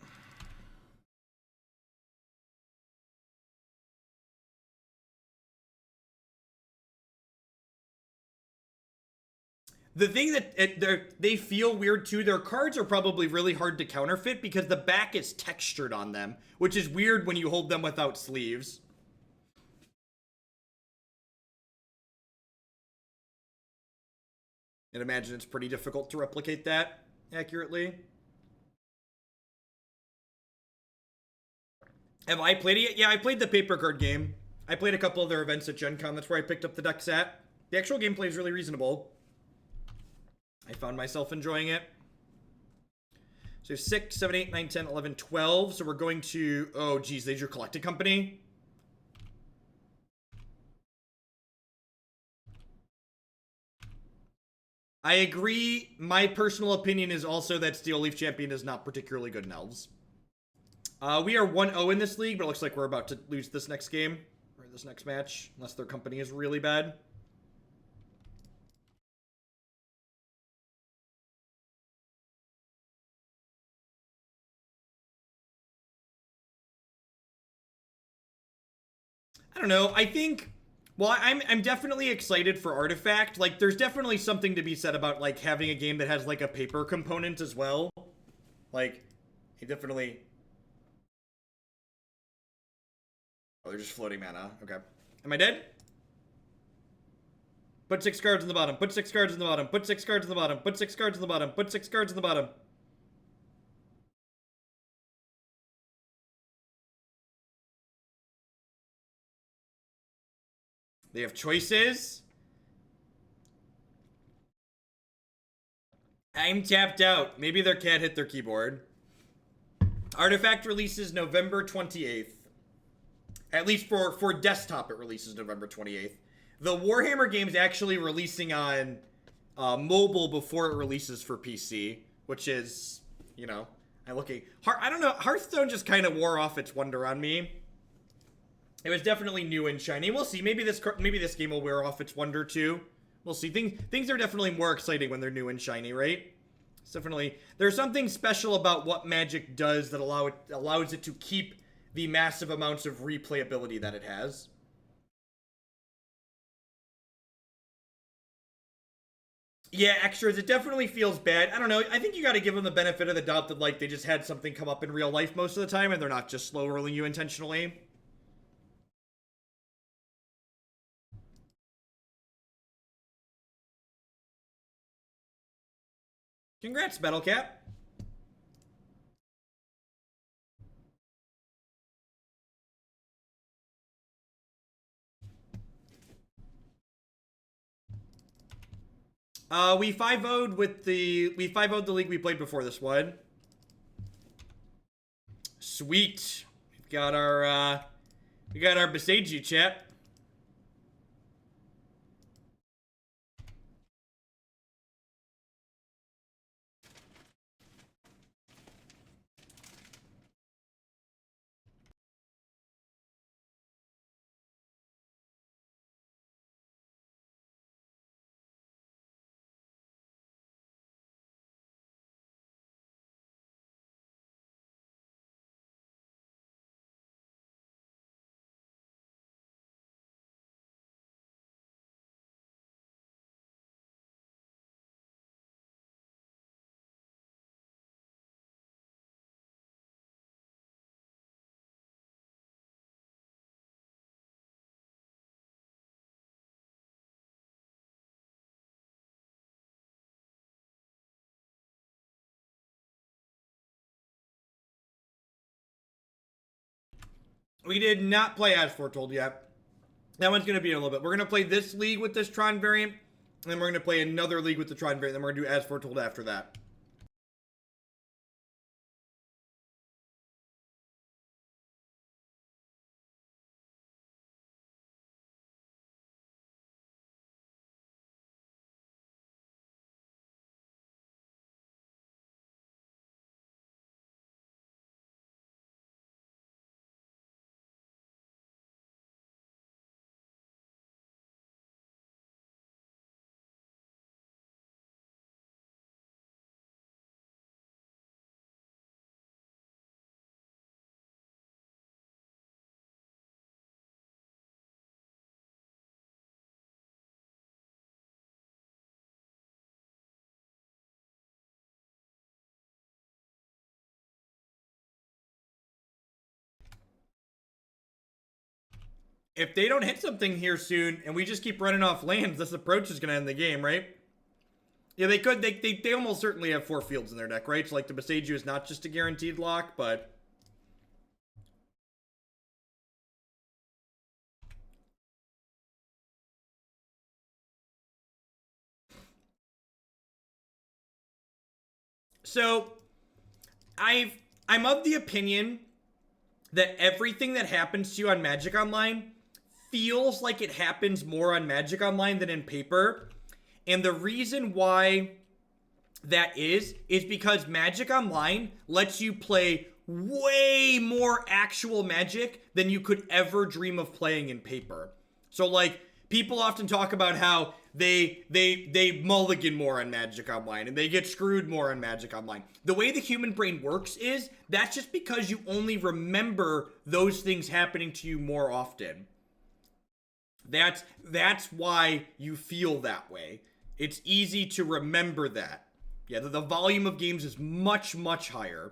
The thing that they feel weird too, their cards are probably really hard to counterfeit because the back is textured on them, which is weird when you hold them without sleeves. And imagine it's pretty difficult to replicate that accurately. Have I played it yet? Yeah, I played the paper card game. I played a couple of their events at Gen Con. That's where I picked up the decks at. The actual gameplay is really reasonable. I found myself enjoying it. So 6, 7, 8, 9, 10, 11, 12. So we're going to... Oh, geez. They drew Collected Company. I agree. My personal opinion is also that Steel Leaf Champion is not particularly good in Elves. We are 1-0 in this league, but it looks like we're about to lose this next game. Or this next match. Unless their company is really bad. I don't know. I think... Well, I'm definitely excited for Artifact. Like, there's definitely something to be said about, like, having a game that has, like, a paper component as well. Like, it definitely... Oh, they're just floating mana. Okay. Am I dead? Put 6 cards in the bottom. Put 6 cards in the bottom. Put 6 cards in the bottom. Put 6 cards in the bottom. Put 6 cards in the bottom. They have choices. I'm tapped out. Maybe their cat hit their keyboard. Artifact releases November 28th. At least for desktop, it releases November 28th. The Warhammer game's actually releasing on mobile before it releases for PC, which is, you know, I'm looking. I don't know. Hearthstone just kind of wore off its wonder on me. It was definitely new and shiny. We'll see. Maybe this game will wear off its wonder too. We'll see. Things are definitely more exciting when they're new and shiny, right? It's definitely, there's something special about what Magic does that allows it to keep the massive amounts of replayability that it has. Yeah, extras. It definitely feels bad. I don't know. I think you got to give them the benefit of the doubt that, like, they just had something come up in real life most of the time and they're not just slow rolling you intentionally. Congrats, Battlecap. We 5-0'd the league we played before this one. Sweet. We got our Boseiju chat. We did not play As Foretold yet. That one's going to be in a little bit. We're going to play this league with this Tron variant, and then we're going to play another league with the Tron variant, then we're going to do As Foretold after that. If they don't hit something here soon, and we just keep running off lands, this approach is going to end the game, right? Yeah, they could. They almost certainly have 4 fields in their deck, right? So, like, the Boseiju is not just a guaranteed lock, but... So, I'm of the opinion that everything that happens to you on Magic Online feels like it happens more on Magic Online than in paper. And the reason why that is because Magic Online lets you play way more actual Magic than you could ever dream of playing in paper. So, like, people often talk about how they mulligan more on Magic Online and they get screwed more on Magic Online. The way the human brain works is that's just because you only remember those things happening to you more often. That's why you feel that way. It's easy to remember that. Yeah, the volume of games is much, much higher.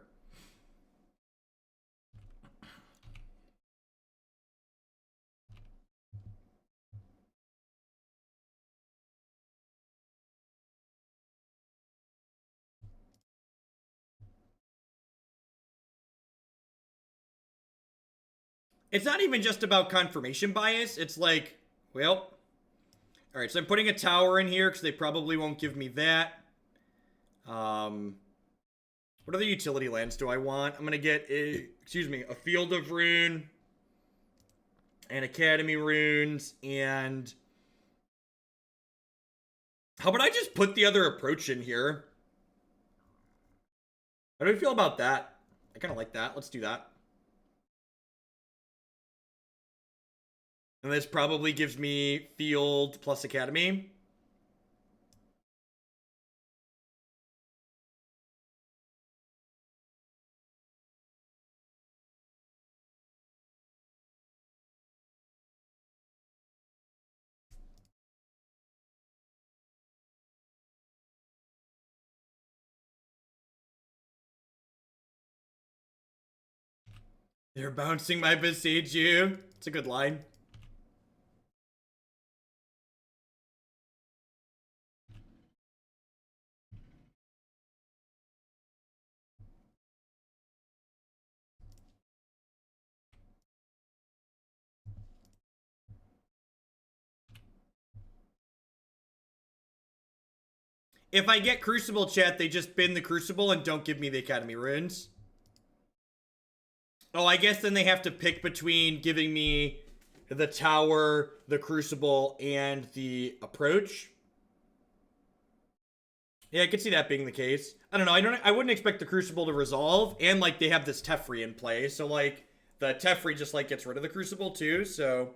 It's not even just about confirmation bias. It's like, well, all right, so I'm putting a tower in here because they probably won't give me that. What other utility lands do I want? I'm going to get, a Field of Rune and Academy Runes, and how about I just put the other approach in here? How do you feel about that? I kind of like that. Let's do that. And this probably gives me Field plus Academy. They're bouncing my Boseiju. It's a good line. If I get Crucible, chat, they just bin the Crucible and don't give me the Academy Runes. Oh, I guess then they have to pick between giving me the Tower, the Crucible, and the Approach. Yeah, I could see that being the case. I don't know. I wouldn't expect the Crucible to resolve, and like they have this Teferi in play, so like the Teferi just like gets rid of the Crucible too. So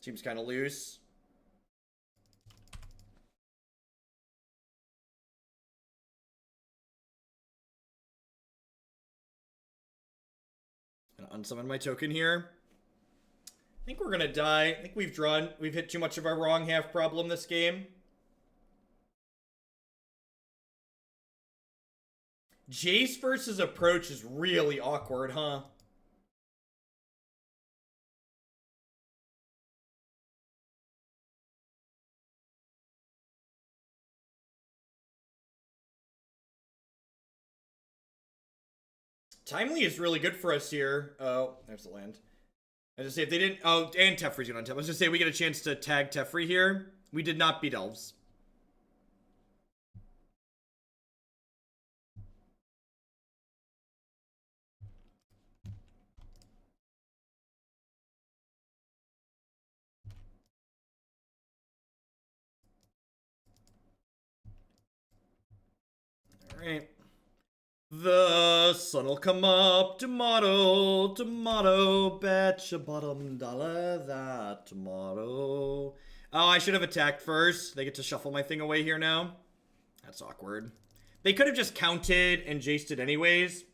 seems kind of loose. Gonna unsummon my token here. I think we're gonna die. I think we've hit too much of our wrong half problem this game. Jace versus Approach is really awkward, huh? Timely is really good for us here. Oh, there's the land. I just say if they didn't. Oh, and Teferi's gonna untap. Let's just say we get a chance to tag Teferi here. We did not beat Elves. Alright. The sun'll come up tomorrow, bet your bottom dollar that tomorrow. Oh, I should have attacked first. They get to shuffle my thing away here now. That's awkward. They could have just counted and jaced it anyways.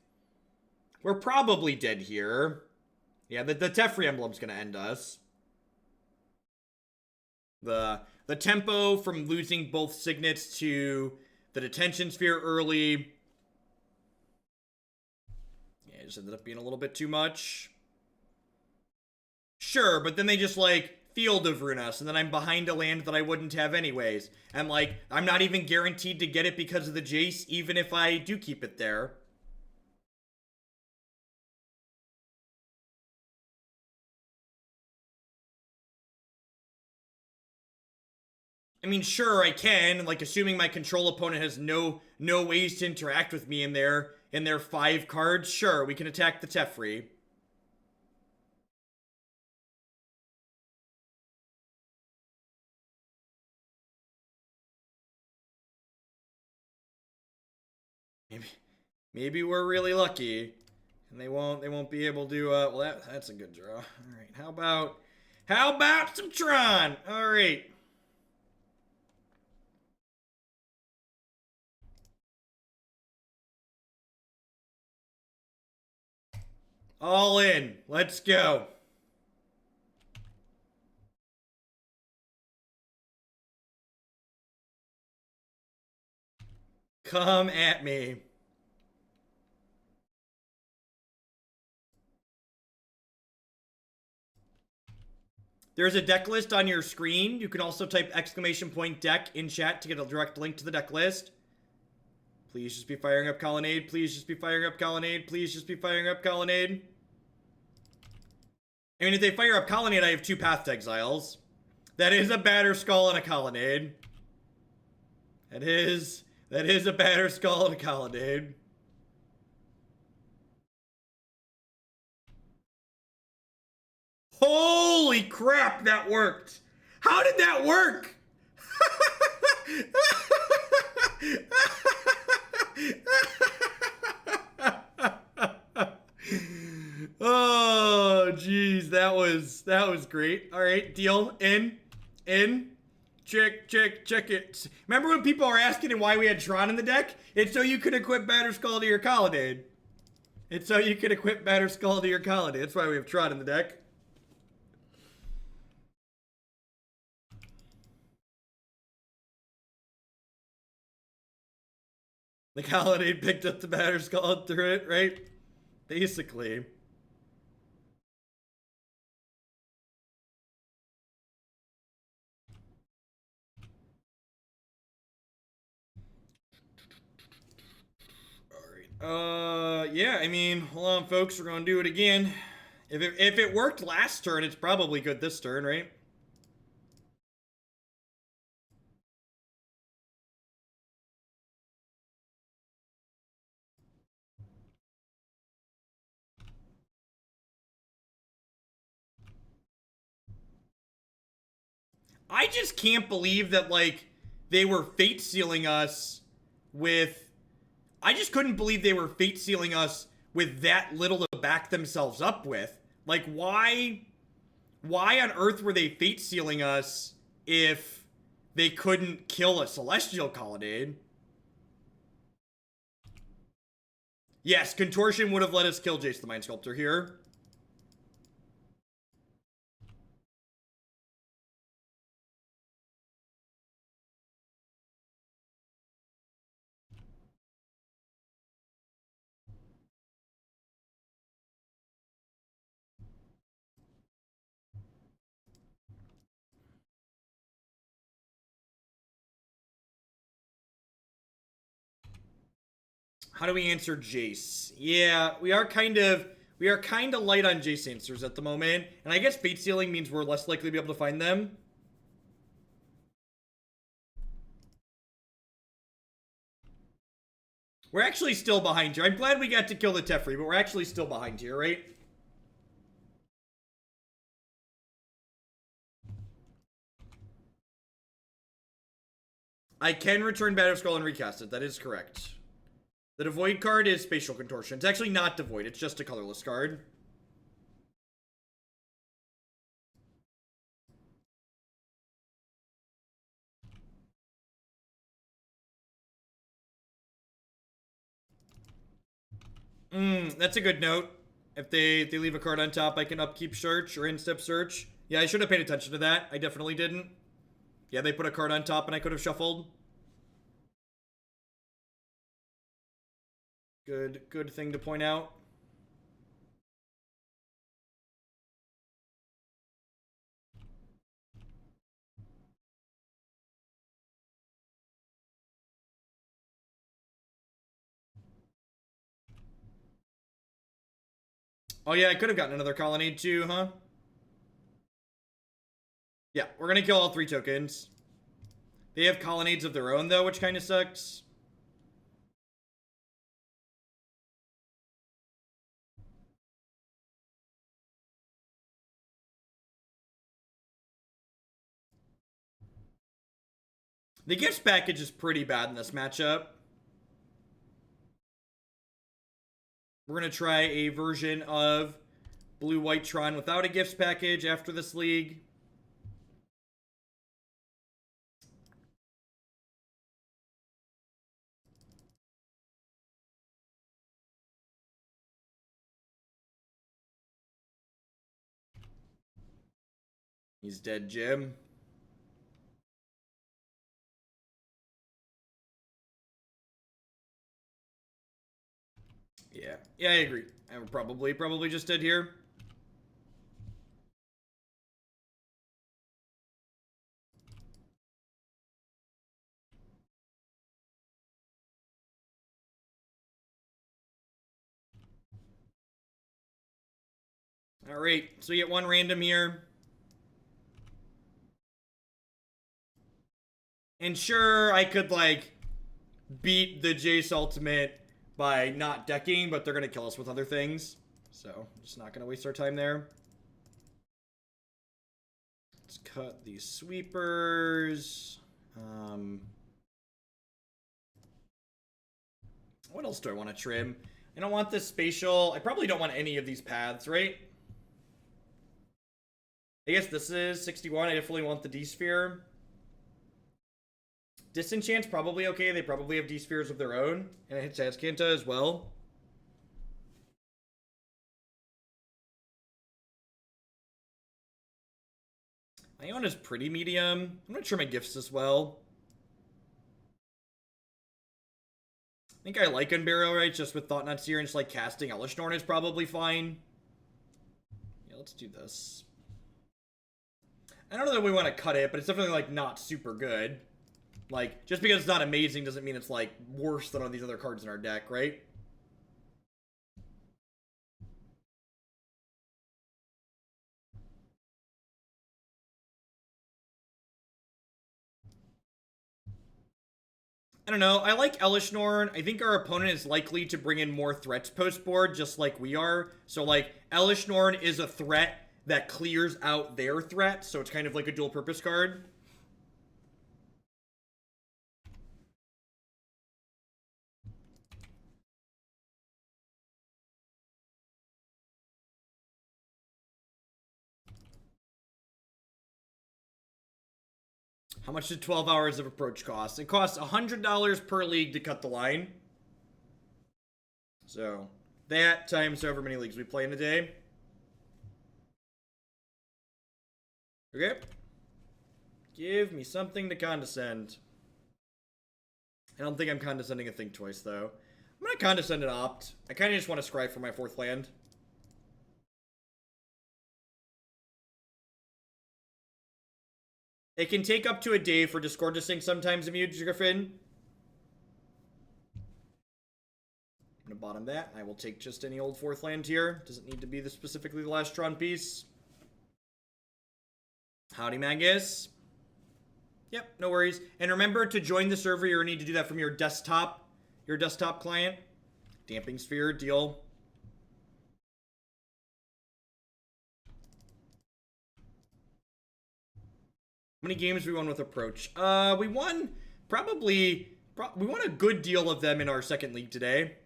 We're probably dead here. Yeah, the Teferi emblem's gonna end us. The tempo from losing both signets to the detention sphere early. Yeah, it just ended up being a little bit too much. Sure, but then they just, like, Field of Rune us, and then I'm behind a land that I wouldn't have anyways. And, like, I'm not even guaranteed to get it because of the Jace, even if I do keep it there. I mean, sure, I can, like, assuming my control opponent has no ways to interact with me in their 5 cards, sure, we can attack the Teferi. Maybe we're really lucky, and they won't be able to. Well, that's a good draw. All right, how about some Tron? All right. All in. Let's go. Come at me. There's a deck list on your screen. You can also type !deck in chat to get a direct link to the deck list. Please just be firing up Colonnade. Please just be firing up Colonnade. Please just be firing up Colonnade. I mean, if they fire up Colonnade, I have 2 Path to Exiles. That is a Batterskull and a Colonnade. That is a Batterskull and a Colonnade. Holy crap, that worked! How did that work? Oh, jeez, that was great. All right, deal. In. Check it. Remember when people are asking why we had Tron in the deck? It's so you could equip Batterskull to your Colonnade. That's why we have Tron in the deck. The Colonnade picked up the Batterskull and threw it, right? Basically. Yeah, I mean, hold on, folks. We're gonna do it again. If it worked last turn, it's probably good this turn, right? I just can't believe that, like, they were fate sealing us with... I just couldn't believe they were fate sealing us with that little to back themselves up with. Like, why on earth were they fate sealing us if they couldn't kill a Celestial Colonnade? Yes, Contortion would have let us kill Jace the Mind Sculptor here. How do we answer Jace? Yeah, we are kind of We are kind of light on J-Sancers at the moment. And I guess Fate Sealing means we're less likely to be able to find them. We're actually still behind here. I'm glad we got to kill the Teferi, but we're actually still behind here, right? I can return Batterskull and recast it. That is correct. The Devoid card is Spatial Contortion. It's actually not Devoid. It's just a colorless card. That's a good note. If they leave a card on top, I can upkeep search or in-step search. Yeah, I should have paid attention to that. I definitely didn't. Yeah, they put a card on top and I could have shuffled. Good thing to point out. Oh yeah, I could have gotten another Colonnade too, huh? Yeah, we're gonna kill all 3 tokens. They have Colonnades of their own though, which kind of sucks. The Gifts package is pretty bad in this matchup. We're going to try a version of Blue-White Tron without a Gifts package after this league. He's dead, Jim. Yeah, I agree. I'm probably just dead here. All right, so we get 1 random here. And sure, I could, like, beat the Jace ultimate by not decking, but they're going to kill us with other things. So, just not going to waste our time there. Let's cut these sweepers. What else do I want to trim? I don't want this spatial. I probably don't want any of these paths, right? I guess this is 61. I definitely want the D-Sphere. Disenchant's probably okay. They probably have D-Spheres of their own. And it hits Azcanta as well. Iona's pretty medium. I'm gonna trim my gifts as well. I think I like Unburial Rites just with Thought Not Seer and just like casting Elesh Norn is probably fine. Yeah, let's do this. I don't know that we want to cut it, but it's definitely like not super good. Like, just because it's not amazing doesn't mean it's like worse than all these other cards in our deck, right? I don't know. I like Elesh Norn. I think our opponent is likely to bring in more threats post-board, just like we are. So, like, Elesh Norn is a threat that clears out their threat, so it's kind of like a dual-purpose card. How much did 12 hours of approach cost? It costs $100 per league to cut the line. So, that times however many leagues we play in a day. Okay. Give me something to condescend. I don't think I'm condescending a thing twice, though. I'm gonna condescend and opt. I kind of just want to scry for my 4th land. It can take up to a day for Discord to sync sometimes, Immune Griffin. I'm gonna bottom that. I will take just any old 4th land here. Doesn't need to be specifically the last Tron piece. Howdy, Magus. Yep, no worries. And remember to join the server, you're going to need to do that from your desktop client. Damping Sphere, deal. How many games we won with Approach? We won we won a good deal of them in our second league today.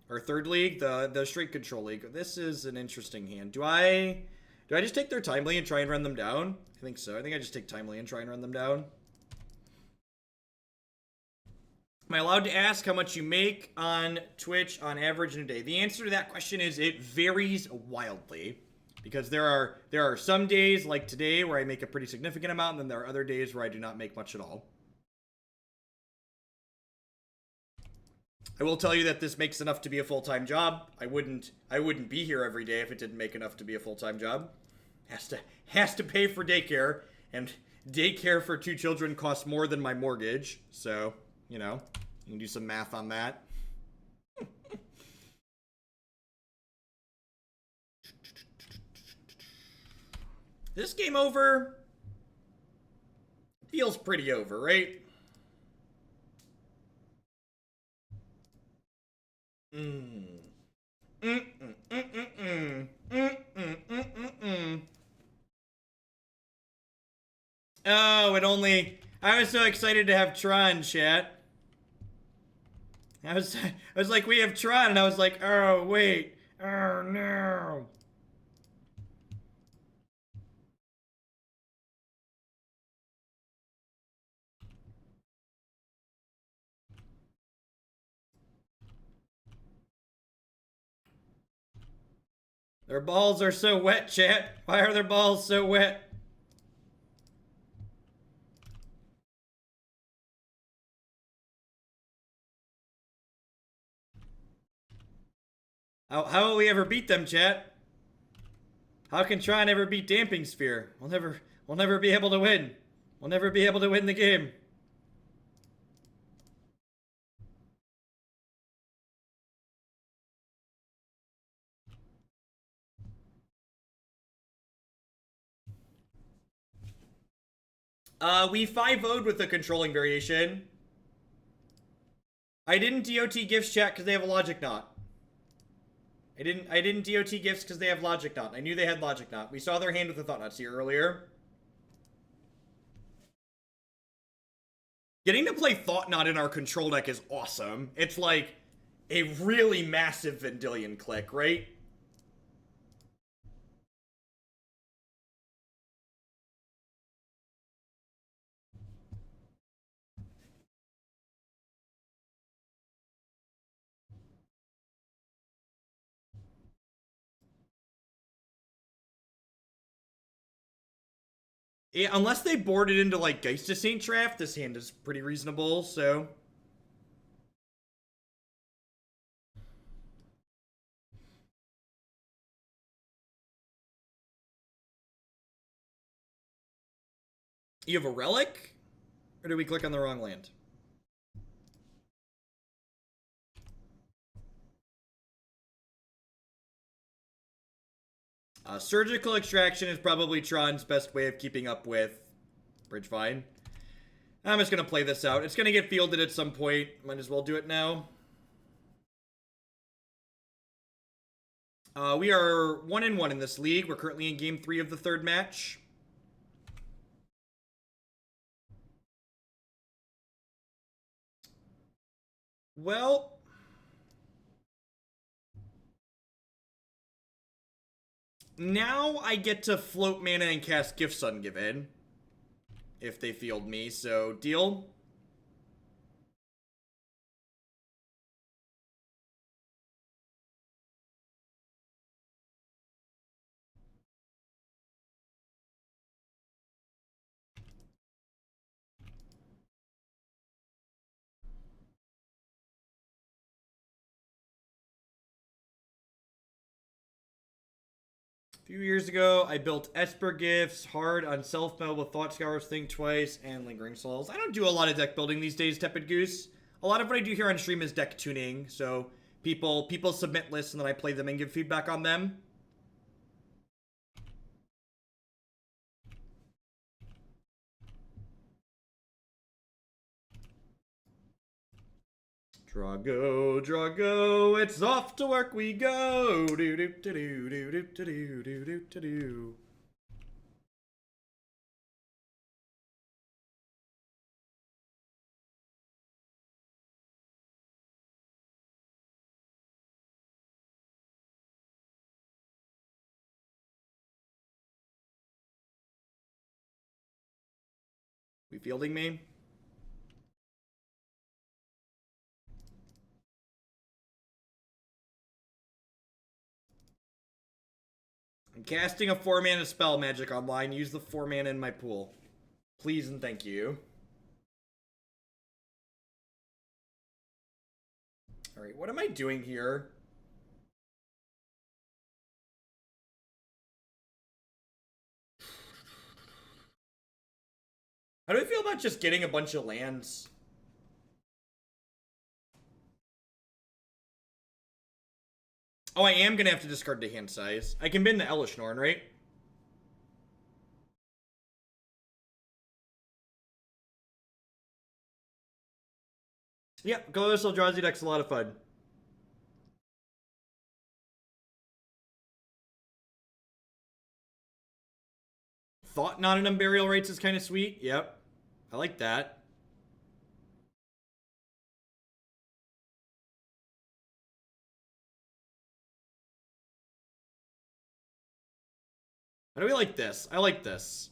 Our third league, the straight control league. This is an interesting hand. Do I just take their Timely and try and run them down? I think so. I think I just take Timely and try and run them down. Am I allowed to ask how much you make on Twitch on average in a day? The answer to that question is it varies wildly. Because there are some days, like today, where I make a pretty significant amount, and then there are other days where I do not make much at all. I will tell you that this makes enough to be a full-time job. I wouldn't be here every day if it didn't make enough to be a full-time job. Has to pay for daycare, and daycare for 2 children costs more than my mortgage. So, you know, you can do some math on that. This game over feels pretty over, right? Oh, I was so excited to have Tron, chat. I was like, we have Tron, and I was like, oh, wait. Oh, no. Their balls are so wet, chat. Why are their balls so wet? How will we ever beat them, chat? How can Tron ever beat Damping Sphere? We'll never be able to win. We'll never be able to win the game. We 5-0'd with the controlling variation. I didn't DOT Gifts chat because they have a Logic Knot. I didn't DOT Gifts because they have Logic Knot. I knew they had Logic Knot. We saw their hand with the Thought Knots here earlier. Getting to play Thought Knot in our control deck is awesome. It's like a really massive Vendilion click, right? Yeah, unless they board it into, like, Geist of Saint Draft, this hand is pretty reasonable, so... You have a Relic? Or did we click on the wrong land? Surgical Extraction is probably Tron's best way of keeping up with Bridgevine. I'm just going to play this out. It's going to get fielded at some point. Might as well do it now. We are 1-1 in this league. We're currently in game 3 of the 3rd match. Well... now I get to float mana and cast Gifts Ungiven. If they field me, so deal. A few years ago, I built Esper Gifts, hard on Self-Mill with Thought Scour's Think Twice, and Lingering Souls. I don't do a lot of deck building these days, Tepid Goose. A lot of what I do here on stream is deck tuning, so People submit lists and then I play them and give feedback on them. Drago, Drago, it's off to work we go. Do do do do do do do do do do do. We fielding me? I'm casting a 4-mana spell magic online. Use the 4 mana in my pool. Please and thank you. Alright, what am I doing here? How do I feel about just getting a bunch of lands? Oh, I am gonna have to discard the hand size. I can bin the Elesh Norn, right? Yep, Colorless Eldrazi deck's a lot of fun. Thought not an Unburial Rites is kind of sweet. Yep. I like that. How do we like this? I like this.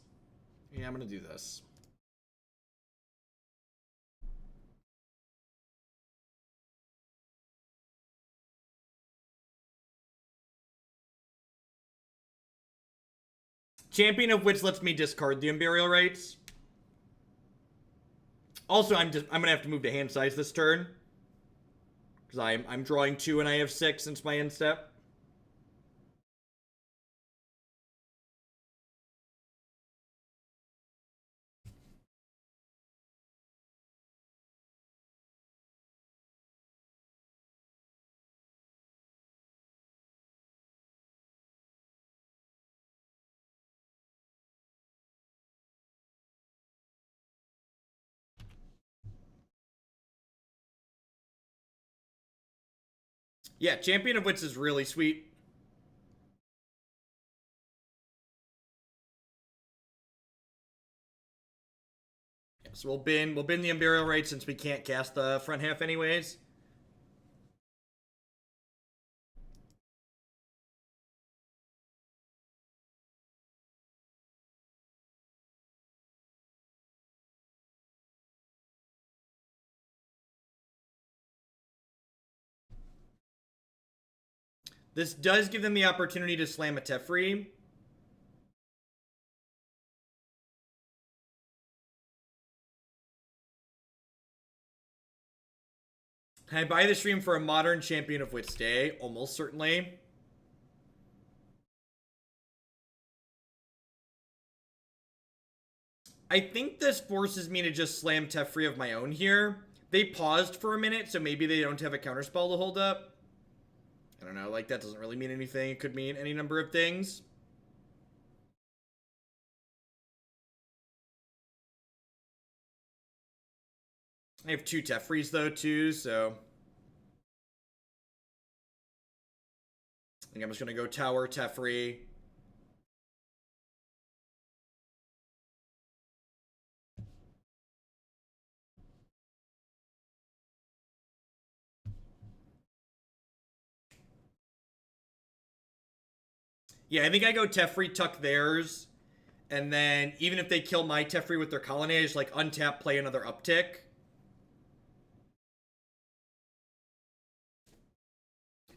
Yeah, I'm gonna do this. Champion of Wits lets me discard the Unburial Rites. Also, I'm gonna have to move to hand size this turn. Because I'm drawing 2 and I have 6 since my end step. Yeah, Champion of Wits is really sweet. Yeah, so we'll bin the Unburial Rites since we can't cast the front half anyways. This does give them the opportunity to slam a Teferi. Can I buy the stream for a modern Champion of Wits day? Almost certainly. I think this forces me to just slam Teferi of my own here. They paused for a minute, so maybe they don't have a counterspell to hold up. I don't know, like, that doesn't really mean anything. It could mean any number of things. I have 2 Teferis, though, too, so... I think I'm just going to go Tower, Teferi. Yeah, I think I go Teferi, tuck theirs, and then even if they kill my Teferi with their Colonnade, I just, like, untap, play another uptick.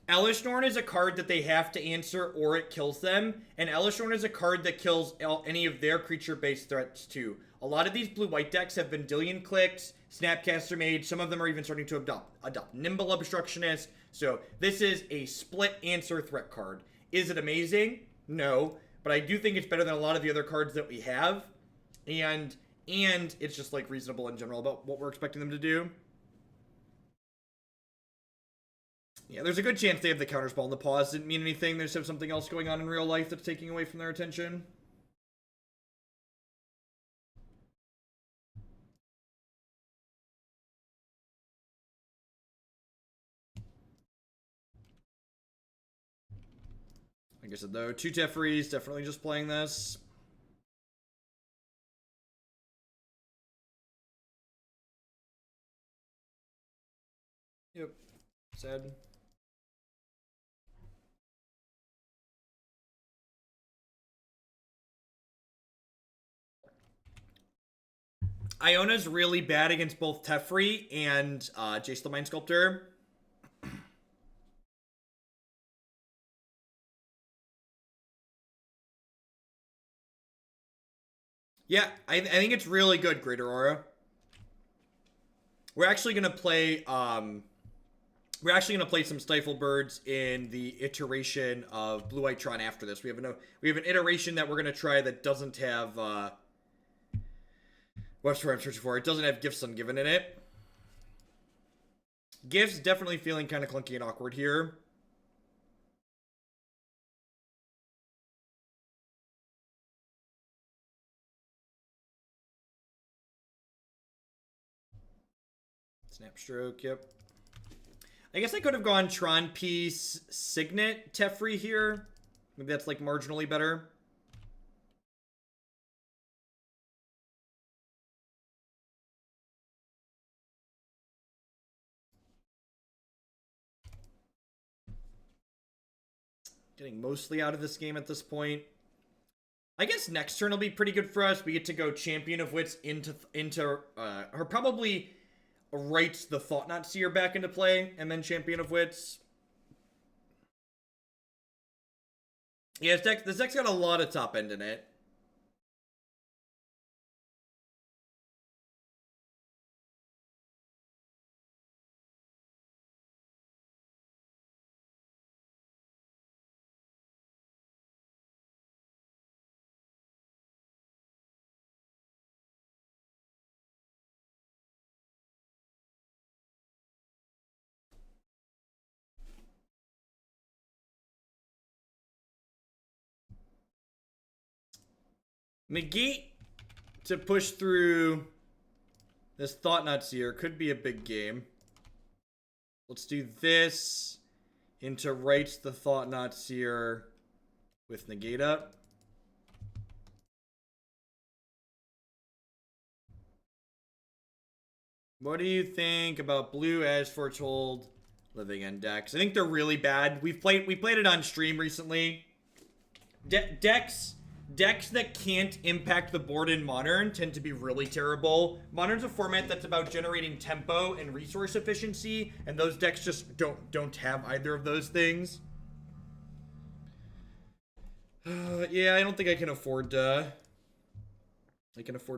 Elesh Norn is a card that they have to answer or it kills them. And Elesh Norn is a card that kills any of their creature-based threats too. A lot of these blue-white decks have Vendilion Cliques, Snapcaster Mage. Some of them are even starting to adopt Nimble Obstructionist. So this is a split answer threat card. Is it amazing? No. But I do think it's better than a lot of the other cards that we have. And it's just like reasonable in general about what we're expecting them to do. Yeah, there's a good chance they have the counterspell and the pause didn't mean anything. They just have something else going on in real life that's taking away from their attention. Like I said, though, 2 Teferis, definitely just playing this. Yep. Sad. Iona's really bad against both Teferi and Jace the Mind Sculptor. Yeah, I think it's really good, Great Aurora. We're actually gonna play some Stifled Birds in the iteration of Blue White Tron after this. We have an iteration that we're gonna try that doesn't have what's the word I'm searching for? It doesn't have Gifts Ungiven in it. Gifts definitely feeling kind of clunky and awkward here. Snapstroke, yep. I guess I could have gone Tron Piece Signet Teferi here. Maybe that's like marginally better. Getting mostly out of this game at this point. I guess next turn will be pretty good for us. We get to go Champion of Wits into or probably Rites the Thought-Knot Seer back into play, and then Champion of Wits. Yeah, this deck's got a lot of top end in it. Negate to push through this Thought-Knot Seer could be a big game. Let's do this into Rites the Thought-Knot Seer with Negate up. What do you think about blue as Foretold Living End decks? I think they're really bad. We played it on stream recently. Decks that can't impact the board in Modern tend to be really terrible. Modern's a format that's about generating tempo and resource efficiency, and those decks just don't have either of those things. Yeah, I don't think I can afford to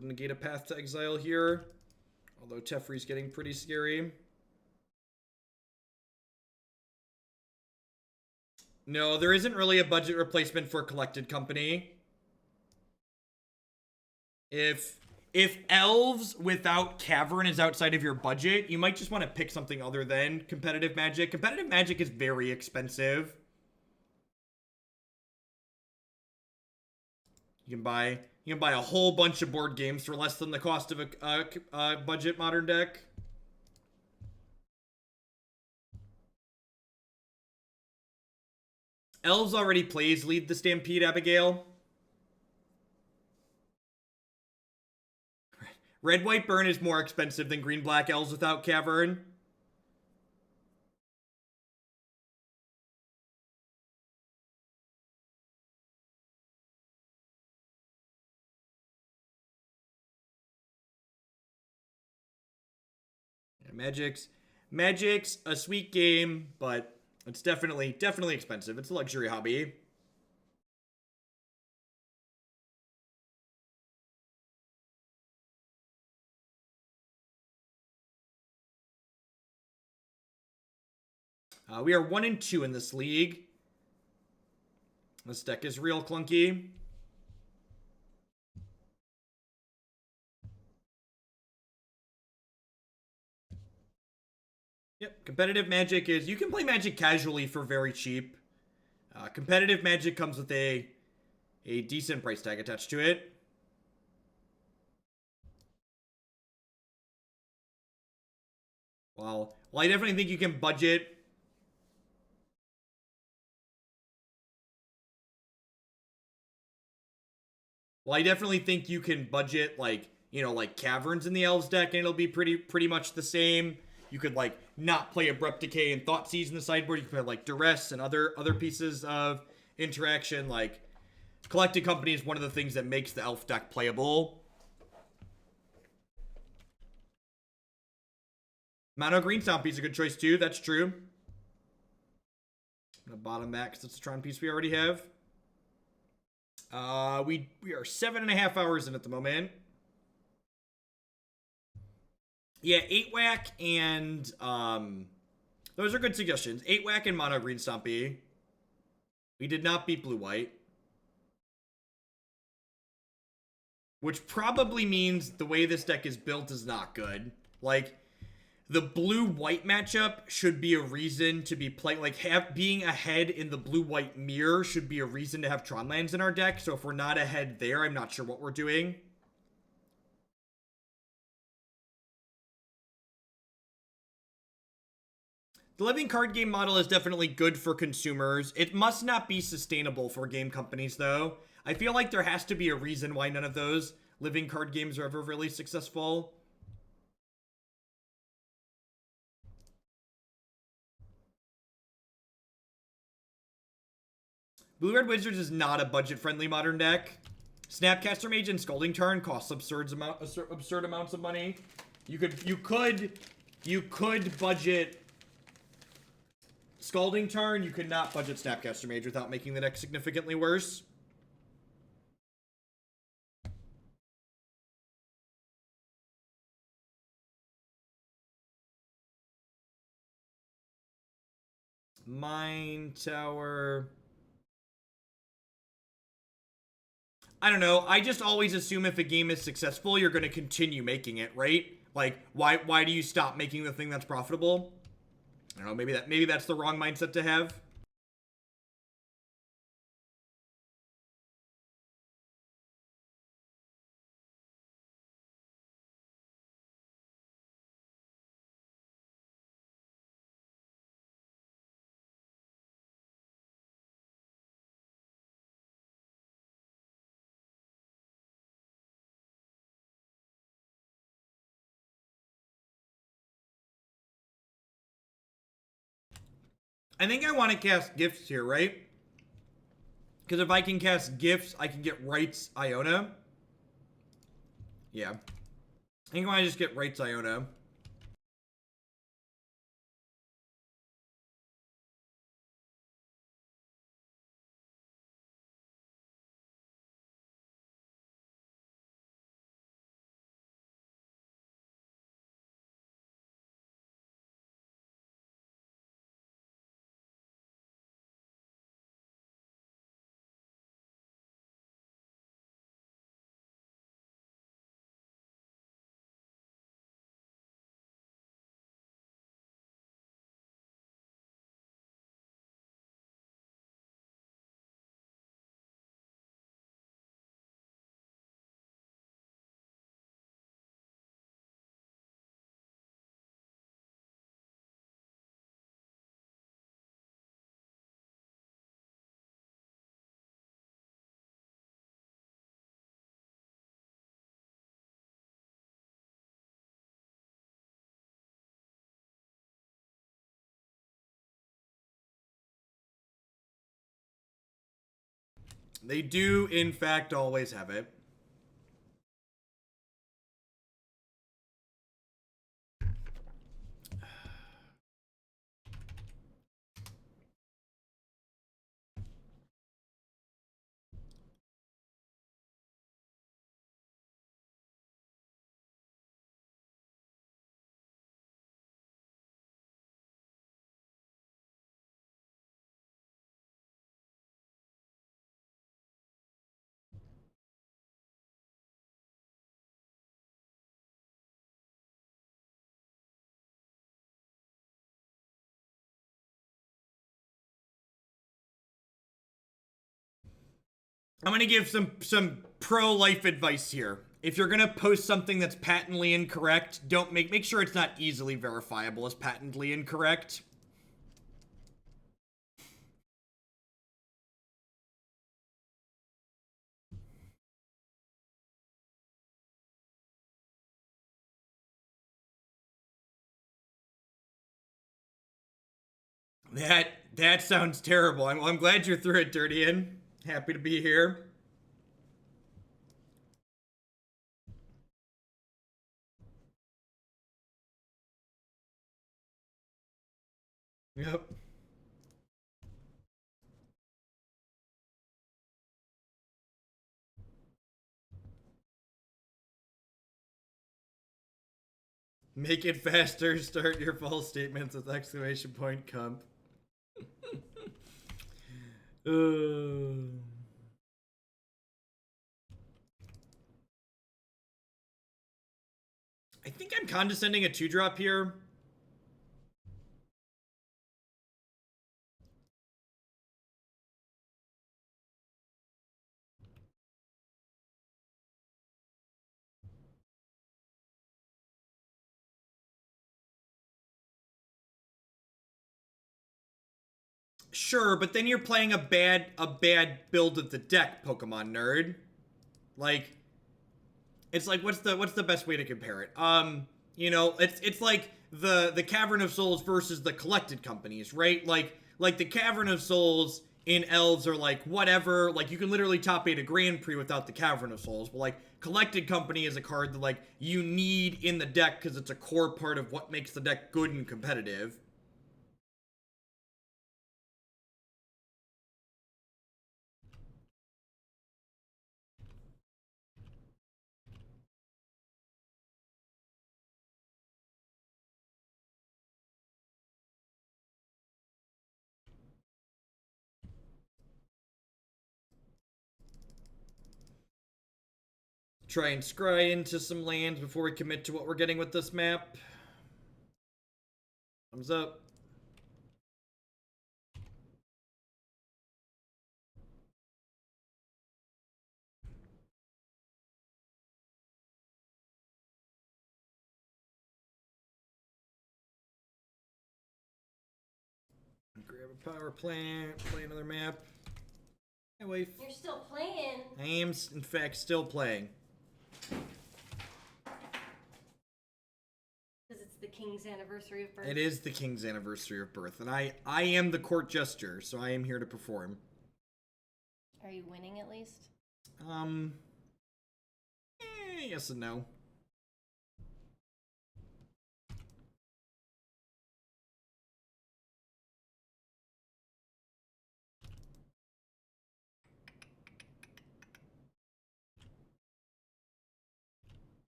negate a Path to Exile here. Although Teferi's getting pretty scary. No, there isn't really a budget replacement for Collected Company. If Elves without Cavern is outside of your budget, you might just want to pick something other than Competitive Magic. Competitive Magic is very expensive. You can buy a whole bunch of board games for less than the cost of a budget Modern deck. Elves already plays Lead the Stampede, Abigail. Red White Burn is more expensive than Green Black Elves without Cavern. Magic's a sweet game, but it's definitely expensive. It's a luxury hobby. We are 1-2 in this league. This deck is real clunky. Yep, competitive Magic is... You can play Magic casually for very cheap. Competitive Magic comes with a decent price tag attached to it. Well, I definitely think you can budget... Well, I definitely think you can budget, like, you know, like Caverns in the Elves deck, and it'll be pretty much the same. You could, like, not play Abrupt Decay and Thoughtseize in the sideboard. You could play, like, Duress and other pieces of interaction. Like, Collected Company is one of the things that makes the Elf deck playable. Mono Green Stompy is a good choice, too. That's true. I'm going to bottom that because it's a Tron piece we already have. We are 7.5 hours in at the moment. Yeah, 8-whack and those are good suggestions. 8-whack and Mono Green Stompy. We did not beat blue-white. Which probably means the way this deck is built is not good. Like, the blue-white matchup should be a reason to be playing. Like, being ahead in the blue-white mirror should be a reason to have Tron lands in our deck. So if we're not ahead there, I'm not sure what we're doing. The living card game model is definitely good for consumers. It must not be sustainable for game companies, though. I feel like there has to be a reason why none of those living card games are ever really successful. Blue-Red Wizards is not a budget-friendly modern deck. Snapcaster Mage and Scalding Tarn costs absurd amounts of money. You could budget Scalding Tarn. You could not budget Snapcaster Mage without making the deck significantly worse. Mine Tower. I don't know. I just always assume if a game is successful, you're going to continue making it, right? Like, why do you stop making the thing that's profitable? I don't know. Maybe that's the wrong mindset to have. I think I want to cast Gifts here, right? Because if I can cast Gifts, I can get Rites Iona. Yeah. I think I want to just get Rites Iona. They do, in fact, always have it. I'm gonna give some pro-life advice here. If you're gonna post something that's patently incorrect, don't make sure it's not easily verifiable as patently incorrect. That sounds terrible. I'm glad you're through it, Dirtian. Happy to be here. Yep. Make it faster. Start your false statements with exclamation point comp. I think I'm condescending a 2-drop here. Sure, but then you're playing a bad build of the deck, Pokemon nerd. Like, it's like what's the best way to compare it? You know, it's like the Cavern of Souls versus the Collected Companies, right? Like the Cavern of Souls in Elves are like whatever, like you can literally top 8 a Grand Prix without the Cavern of Souls, but like Collected Company is a card that like you need in the deck because it's a core part of what makes the deck good and competitive. Try and scry into some lands before we commit to what we're getting with this map. Thumbs up. Grab a power plant, play another map. Hey, wife. You're still playing. I am, in fact, still playing. Because it's the king's anniversary of birth. It is the king's anniversary of birth, and I am the court jester, so I am here to perform. Are you winning at least? Yes and no.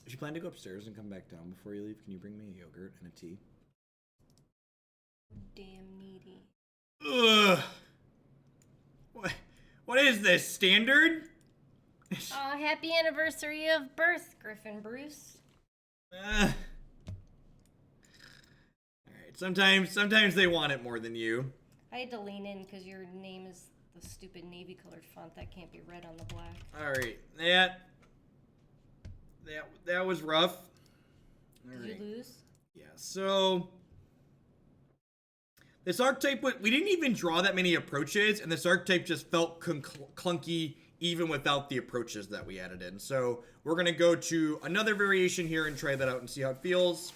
If you plan to go upstairs and come back down before you leave, can you bring me a yogurt and a tea? Damn needy. Ugh. What is this, standard? Aw, happy anniversary of birth, Griffin Bruce. Alright, sometimes they want it more than you. I had to lean in because your name is the stupid navy colored font that can't be read on the black. Alright, that was rough. Did you lose? Yeah, so this archetype, we didn't even draw that many approaches, and this archetype just felt clunky even without the approaches that we added in. So we're going to go to another variation here and try that out and see how it feels.